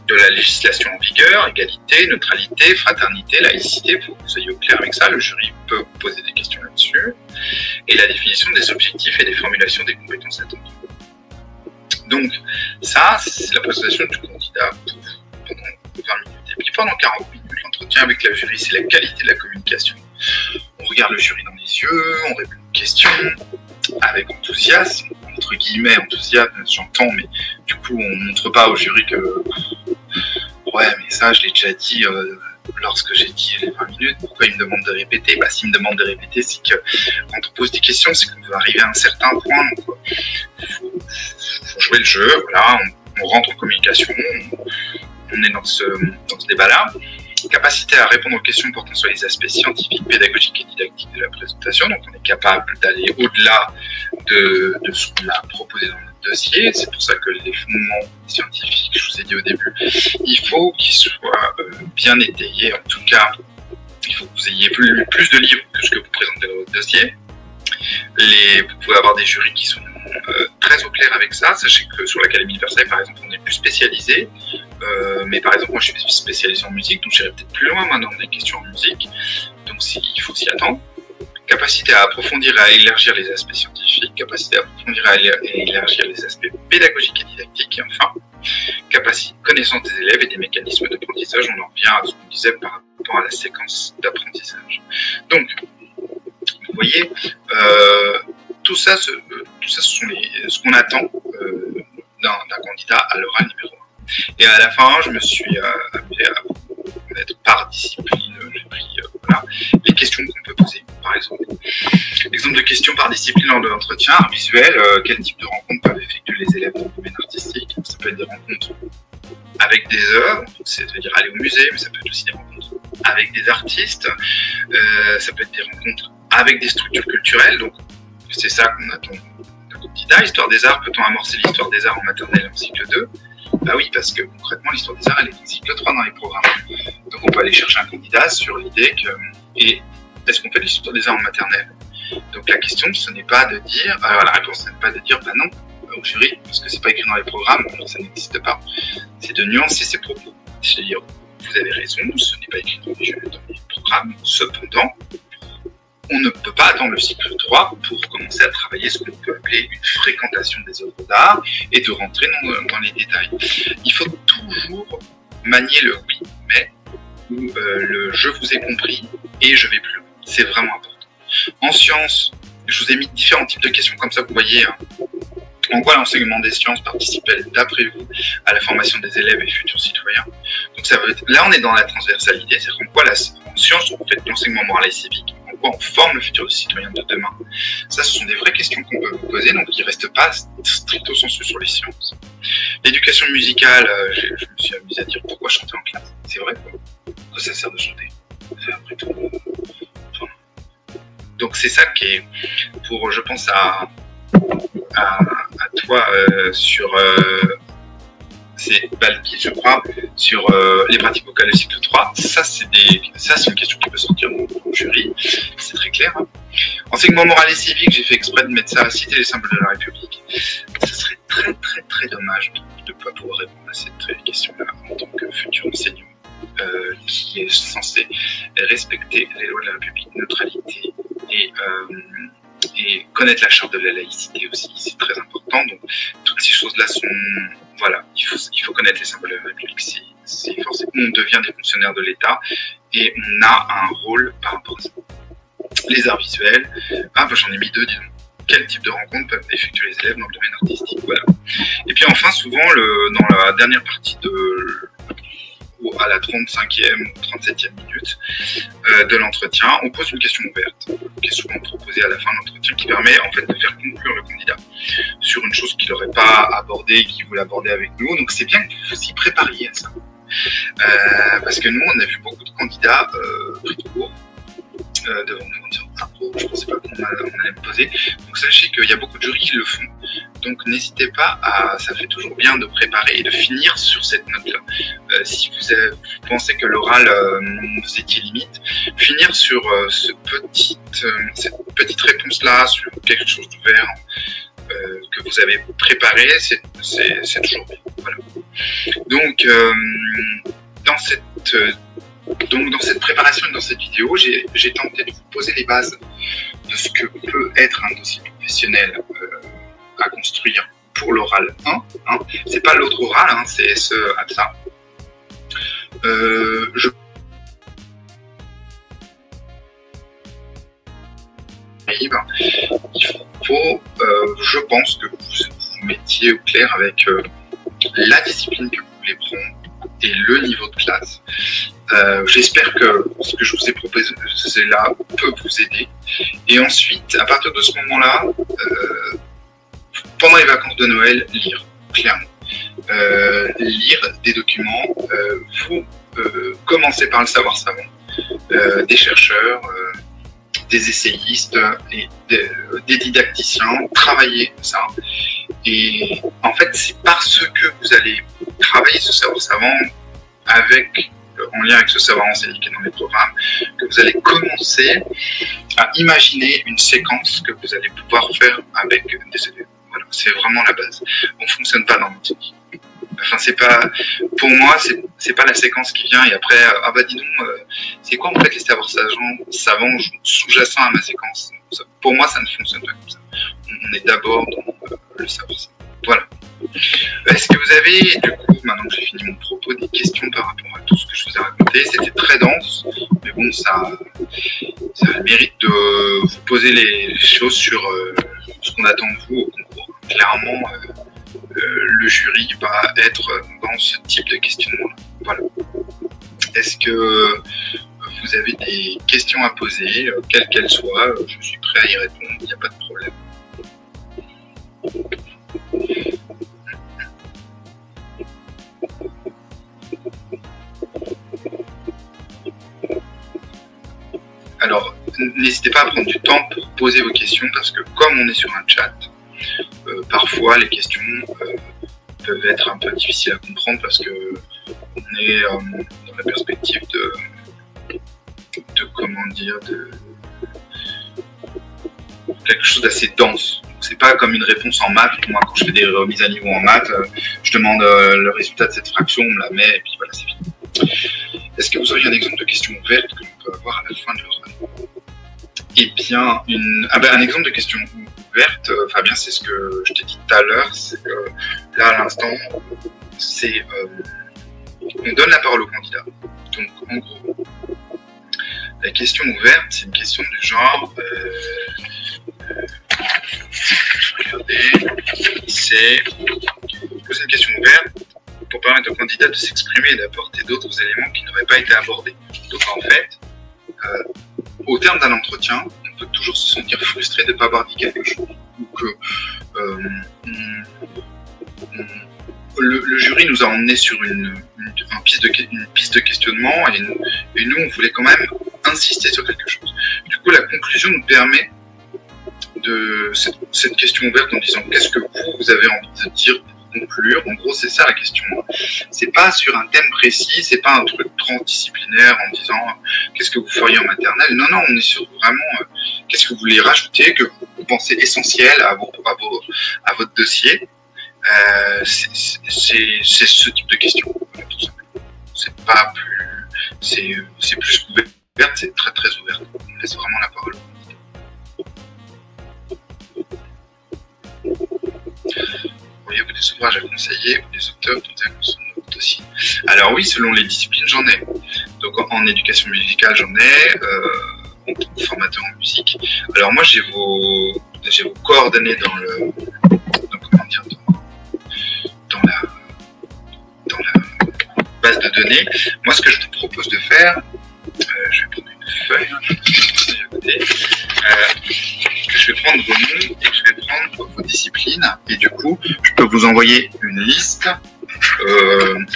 de la législation en vigueur, égalité, neutralité, fraternité, laïcité, il faut que vous soyez au clair avec ça, le jury peut vous poser des questions là-dessus, et la définition des objectifs et des formulations des compétences attendues. Donc ça, c'est la présentation du candidat pendant 20 minutes. Et puis pendant 40 minutes, l'entretien avec la jury, c'est la qualité de la communication. On regarde le jury dans les yeux, on répond aux questions avec enthousiasme, entre guillemets enthousiasme, j'entends, mais du coup on ne montre pas au jury que ouais mais ça je l'ai déjà dit lorsque j'ai dit les 20 minutes, pourquoi il me demande de répéter? Bah s'il me demande de répéter, c'est que quand on pose des questions, c'est qu'on veut arriver à un certain point, donc il faut jouer le jeu, voilà, on rentre en communication, on est dans ce débat-là. Capacité à répondre aux questions portant sur les aspects scientifiques, pédagogiques et didactiques de la présentation. Donc on est capable d'aller au-delà de ce qu'on a proposé dans notre dossier. C'est pour ça que les fondements scientifiques, je vous ai dit au début, il faut qu'ils soient bien étayés. En tout cas, il faut que vous ayez plus de livres que ce que vous présentez dans votre dossier. Vous pouvez avoir des jurys qui sont très au clair avec ça. Sachez que sur l'Académie de Versailles, par exemple, on est plus spécialisé. Mais par exemple, moi je suis spécialisé en musique, donc j'irai peut-être plus loin maintenant dans des questions en musique. Donc il faut s'y attendre. Capacité à approfondir et à élargir les aspects scientifiques, capacité à approfondir et élargir les aspects pédagogiques et didactiques, et enfin, capacité de connaissance des élèves et des mécanismes d'apprentissage. On en revient à ce qu'on disait par rapport à la séquence d'apprentissage. Donc, vous voyez, tout ça, ce sont ce qu'on attend d'un candidat à l'oral numéro 1. Et à la fin, je me suis amusé à mettre par discipline, j'ai pris voilà, les questions qu'on peut poser. Par exemple, Exemple de questions par discipline lors de l'entretien. Art visuel, quel type de rencontres peuvent effectuer les élèves dans le domaine artistique? Ça peut être des rencontres avec des œuvres, c'est-à-dire aller au musée, mais ça peut être aussi des rencontres avec des artistes, ça peut être des rencontres avec des structures culturelles, donc c'est ça qu'on attend d'un candidat. Histoire des arts, peut-on amorcer l'histoire des arts en maternelle en cycle 2? Bah oui, parce que concrètement, l'histoire des arts, elle est en cycle 3 dans les programmes. Donc on peut aller chercher un candidat sur l'idée que... Et est-ce qu'on fait l'histoire des arts en maternelle? Donc la question, ce n'est pas de dire... la réponse, ce n'est pas de dire, bah non, au jury, parce que c'est pas écrit dans les programmes, donc ça n'existe pas. C'est de nuancer ses propos. C'est-à-dire, vous avez raison, ce n'est pas écrit dans les programmes, cependant, on ne peut pas attendre le cycle 3 pour commencer à travailler ce qu'on peut appeler une fréquentation des œuvres d'art et de rentrer dans les détails. Il faut toujours manier le oui, mais ou le je vous ai compris et je vais plus loin. C'est vraiment important. En sciences, je vous ai mis différents types de questions comme ça, vous voyez en quoi l'enseignement des sciences participe-t-elle d'après vous à la formation des élèves et futurs citoyens. Donc ça veut être, là on est dans la transversalité, c'est-à-dire en quoi en sciences on fait l'enseignement moral et civique, en quoi on forme le futur citoyen de demain. Ça, ce sont des vraies questions qu'on peut vous poser, donc il ne reste pas stricto sensu sur les sciences. L'éducation musicale, je me suis amusé à dire pourquoi chanter en classe. C'est vrai quoi. Pourquoi ça sert de chanter? Après tout, donc c'est ça qui est, pour, je pense à toi sur c'est Balki, je crois, sur les pratiques vocales du cycle 3. Ça, c'est une question qui peut sortir au jury, c'est très clair. Hein. Enseignement moral et civique, j'ai fait exprès de mettre ça, citer les symboles de la République. Ce serait très très très dommage de ne pas pouvoir répondre à cette question-là en tant que futur enseignant qui est censé respecter les lois de la République, neutralité et connaître la charte de la laïcité aussi, c'est très important. Donc toutes ces choses-là sont, voilà, il faut connaître les symboles de la République. C'est forcément, on devient des fonctionnaires de l'État et on a un rôle par rapport à ça. Les arts visuels, bah, j'en ai mis deux, disons. Quel type de rencontres peuvent effectuer les élèves dans le domaine artistique, voilà. Et puis enfin, souvent, dans la dernière partie à la 35e ou 37e minute de l'entretien, on pose une question ouverte, qui est souvent proposée à la fin de l'entretien, qui permet en fait de faire conclure le candidat sur une chose qu'il n'aurait pas abordée, qu'il voulait aborder avec nous. Donc c'est bien que vous vous y prépariez à ça. Parce que nous, on a vu beaucoup de candidats pris de court devant nous en disant « Ah, je ne pensais pas qu'on allait me poser ». Donc sachez qu'il y a beaucoup de jurys qui le font. Donc n'hésitez pas ça fait toujours bien de préparer et de finir sur cette note-là. Si vous pensez que l'oral vous étiez limite, finir sur cette petite réponse-là, sur quelque chose d'ouvert que vous avez préparé, c'est toujours bien. Voilà. Donc dans cette préparation et dans cette vidéo, j'ai tenté de vous poser les bases de ce que peut être un dossier professionnel à construire pour l'oral 1. Hein. C'est pas l'autre oral, hein, c'est ce APSA. Il faut, je pense que vous mettiez au clair avec la discipline que vous voulez prendre et le niveau de classe. J'espère que ce que je vous ai proposé là peut vous aider. Et ensuite, à partir de ce moment-là, pendant les vacances de Noël, lire, clairement. Lire des documents, vous commencez par le savoir savant, des chercheurs, des essayistes, et des didacticiens, travailler ça. Et en fait, c'est parce que vous allez travailler ce savoir savant en lien avec ce savoir enseigné qui est dans les programmes, que vous allez commencer à imaginer une séquence que vous allez pouvoir faire avec des élèves. Voilà, c'est vraiment la base. On ne fonctionne pas dans l'outil. Enfin, c'est pas, pour moi, c'est pas la séquence qui vient et après, ah bah dis donc, c'est quoi en fait les savoirs savants sous-jacents à ma séquence? Pour moi, ça ne fonctionne pas comme ça. On est d'abord dans le savoir savant. Voilà. Est-ce que vous avez, du coup, maintenant que j'ai fini mon propos, des questions par rapport à tout ce que je vous ai raconté? C'était très dense, mais bon, ça a le mérite de vous poser les choses sur ce qu'on attend de vous au concours. Clairement, le jury va être dans ce type de questionnement. Voilà. Est-ce que vous avez des questions à poser, quelles qu'elles soient, je suis prêt à y répondre, il n'y a pas de problème. Alors, n'hésitez pas à prendre du temps pour poser vos questions parce que comme on est sur un chat, parfois les questions peuvent être un peu difficiles à comprendre parce que on est dans la perspective de comment dire, de quelque chose d'assez dense. C'est pas comme une réponse en maths. Moi, quand je fais des remises à niveau en maths, je demande le résultat de cette fraction, on me la met et puis voilà, c'est fini. Est-ce que vous auriez un exemple de question ouverte que l'on peut avoir à la fin de l'oral? Eh bien, un exemple de question ouverte, Fabien, c'est ce que je t'ai dit tout à l'heure, c'est que là, à l'instant, c'est on donne la parole au candidat. Donc, en gros, la question ouverte, c'est une question du genre, c'est poser une question ouverte pour permettre au candidat de s'exprimer et d'apporter d'autres éléments qui n'auraient pas été abordés. Donc, en fait, au terme d'un entretien, on peut toujours se sentir frustré de ne pas avoir dit quelque chose. Ou que le jury nous a emmenés sur une piste de questionnement et nous, on voulait quand même insister sur quelque chose. Du coup, la conclusion nous permet de cette question ouverte en disant qu'est-ce que vous avez envie de dire pour conclure. En gros, c'est ça la question. C'est pas sur un thème précis, c'est pas un truc transdisciplinaire en disant qu'est-ce que vous feriez en maternelle. Non, on est sur vraiment qu'est-ce que vous voulez rajouter, que vous pensez essentiel à votre dossier. C'est ce type de question. C'est pas plus, c'est plus qu'ouverte, c'est très très ouvert. On laisse vraiment la parole. Auriez-vous des ouvrages à conseiller ou des auteurs dont vous avez consommé votre dossier? Alors oui, selon les disciplines, j'en ai. Donc en éducation musicale, j'en ai. En tant que formateur en musique. Alors moi, j'ai vos coordonnées dans la base de données. Moi, ce que je te propose de faire, je vais prendre une feuille, à côté. Je vais prendre vos noms et je vais prendre vos disciplines. Et du coup, je peux vous envoyer une liste.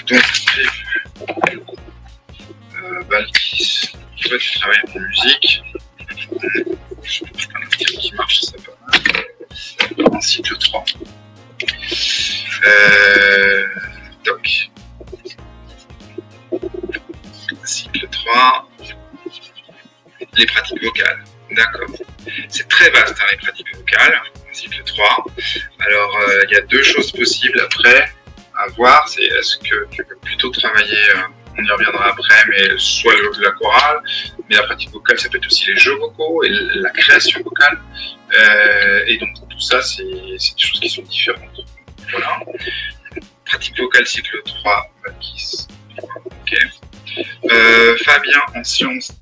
Donc, Balkis, toi, tu travailles en musique. Je peux un style qui marche, ça pas mal. En cycle 3. Donc, cycle 3, les pratiques vocales. D'accord. C'est très vaste, hein, les pratiques vocales, cycle 3. Alors, il y a deux choses possibles après à voir. C'est est-ce que tu peux plutôt travailler, on y reviendra après, mais soit la chorale, mais la pratique vocale, ça peut être aussi les jeux vocaux et la création vocale. Et donc, tout ça, c'est des choses qui sont différentes. Voilà. Pratique vocale, cycle 3, Balkis. Ok. Fabien, en sciences,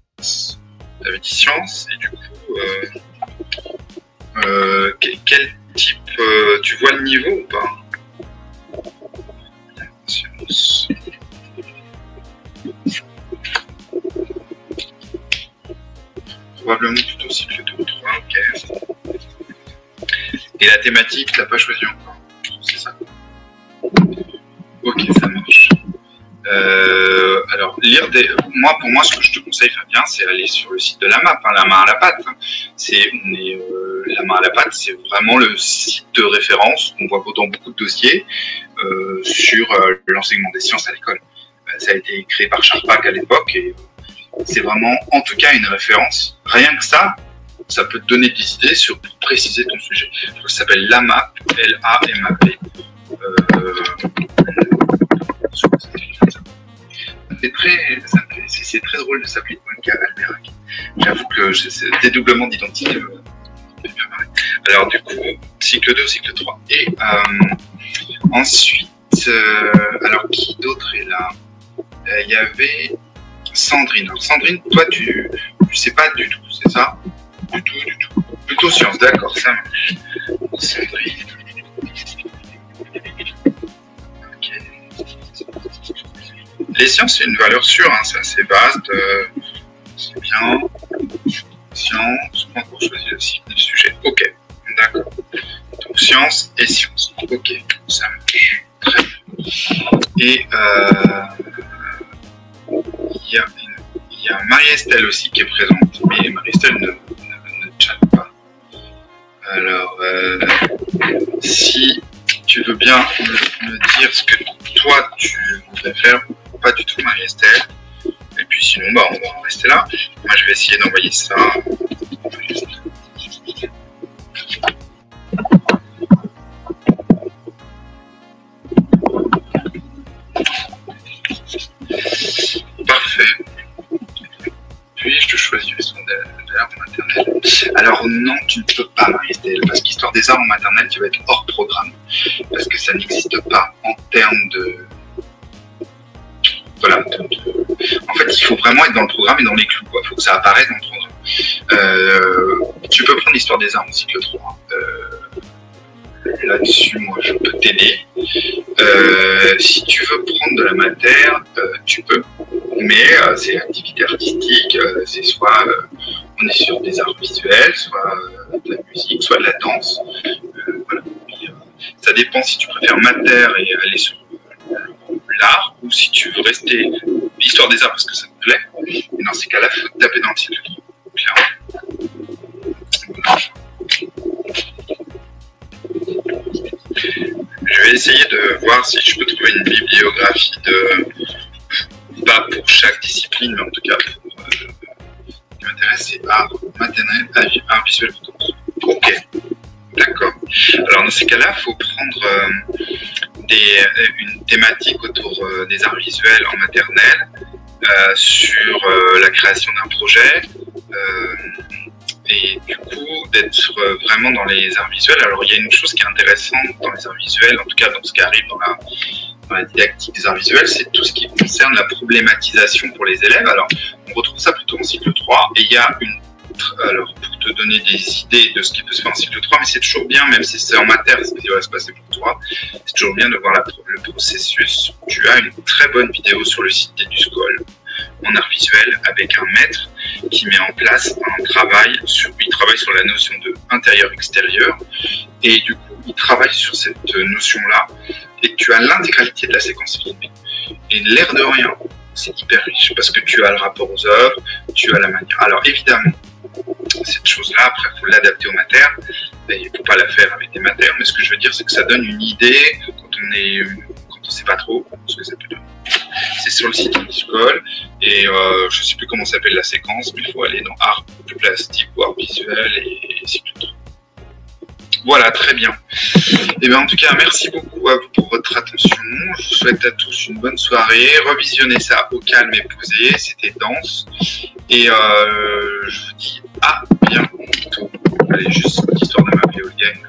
tu avais dit sciences, et du coup, quel type, tu vois le niveau ou pas? Sciences. Probablement plutôt cycle 2 ou 3, ok. Et la thématique, tu n'as pas choisi encore, c'est ça? Ok, ça marche. Alors, pour moi, ce que je te conseille, Fabien, c'est aller sur le site de la MAP, hein, la main à la pâte. La main à la pâte, c'est vraiment le site de référence qu'on voit dans beaucoup de dossiers sur l'enseignement des sciences à l'école. Ça a été créé par Charpak à l'époque et c'est vraiment, en tout cas, une référence. Rien que ça peut te donner des idées pour préciser ton sujet. Ça s'appelle LAMAP, L-A-M-A-P. C'est très drôle de s'appeler Monica Alberac. J'avoue que c'est dédoublement d'identité. Alors du coup, cycle 2, cycle 3. Et ensuite, alors qui d'autre est là? Il y avait Sandrine. Alors Sandrine, toi tu sais pas du tout, c'est ça? Du tout. Plutôt sciences, d'accord, ça marche. Sandrine. Les sciences, c'est une valeur sûre, hein, c'est assez vaste. c'est bien. Science, pas encore choisi le sujet. Ok, d'accord. Donc science et science. Ok, ça marche. Très bien. Et il y a Marie-Estelle aussi qui est présente, mais Marie-Estelle ne chatte pas. Alors, si tu veux bien me dire ce que toi tu voudrais faire, pas du tout Marie-Estelle. Et puis sinon, bah, on va en rester là. Moi, je vais essayer d'envoyer ça. Parfait. Puis-je choisir les sons de l'arbre maternel? Alors non, tu ne peux pas, Marie-Estelle, parce qu'Histoire des arts en maternelle, tu vas être hors programme. Parce que ça n'existe pas en termes de... Voilà. En fait, il faut vraiment être dans le programme et dans les clous. Il faut que ça apparaisse dans le programme. Tu peux prendre l'Histoire des arts en cycle 3. Là-dessus, moi, je peux t'aider. Si tu veux prendre de la matière, tu peux. Mais c'est activité artistique. C'est soit on est sur des arts visuels, soit de la musique, soit de la danse. Voilà. Puis, ça dépend si tu préfères matière et aller sur l'art, ou si tu veux rester l'histoire des arts parce que ça te plaît. Et dans ces cas-là, il faut taper dans le cycle 3. Voilà. Je vais essayer de voir si je peux trouver une bibliographie pas pour chaque discipline, mais en tout cas pour ce qui m'intéresse, c'est art maternel, art visuel, photo. Ok, d'accord. Alors dans ces cas-là, il faut prendre une thématique autour des arts visuels en maternelle, sur la création d'un projet, et du coup d'être vraiment dans les arts visuels. Alors il y a une chose qui est intéressante dans les arts visuels, en tout cas dans ce qui arrive dans la didactique des arts visuels, c'est tout ce qui concerne la problématisation pour les élèves. Alors on retrouve ça plutôt en cycle 3, et il y a alors pour te donner des idées de ce qui peut se faire en cycle 3, mais c'est toujours bien, même si c'est en matière, ce qui va se passer pour toi, c'est toujours bien de voir le processus. Tu as une très bonne vidéo sur le site d'EduSchool en art visuel avec un maître qui met en place un travail il travaille sur la notion de intérieur-extérieur, et du coup il travaille sur cette notion-là, et tu as l'intégralité de la séquence filmée. Et l'air de rien, c'est hyper riche parce que tu as le rapport aux œuvres, tu as la manière. Alors évidemment, cette chose-là, après, il faut l'adapter aux matières. Il ne faut pas la faire avec des matières, mais ce que je veux dire, c'est que ça donne une idée quand on ne sait pas trop ce que ça peut donner. C'est sur le site d'EduSchool, et je ne sais plus comment s'appelle la séquence, mais il faut aller dans art plastique ou art visuel et cycle 3. Voilà, très bien. Et bien en tout cas, merci beaucoup à vous pour votre attention. Je vous souhaite à tous une bonne soirée. Revisionnez ça au calme et posé. C'était dense. Et je vous dis à bientôt. Allez, juste une histoire de ma éolienne.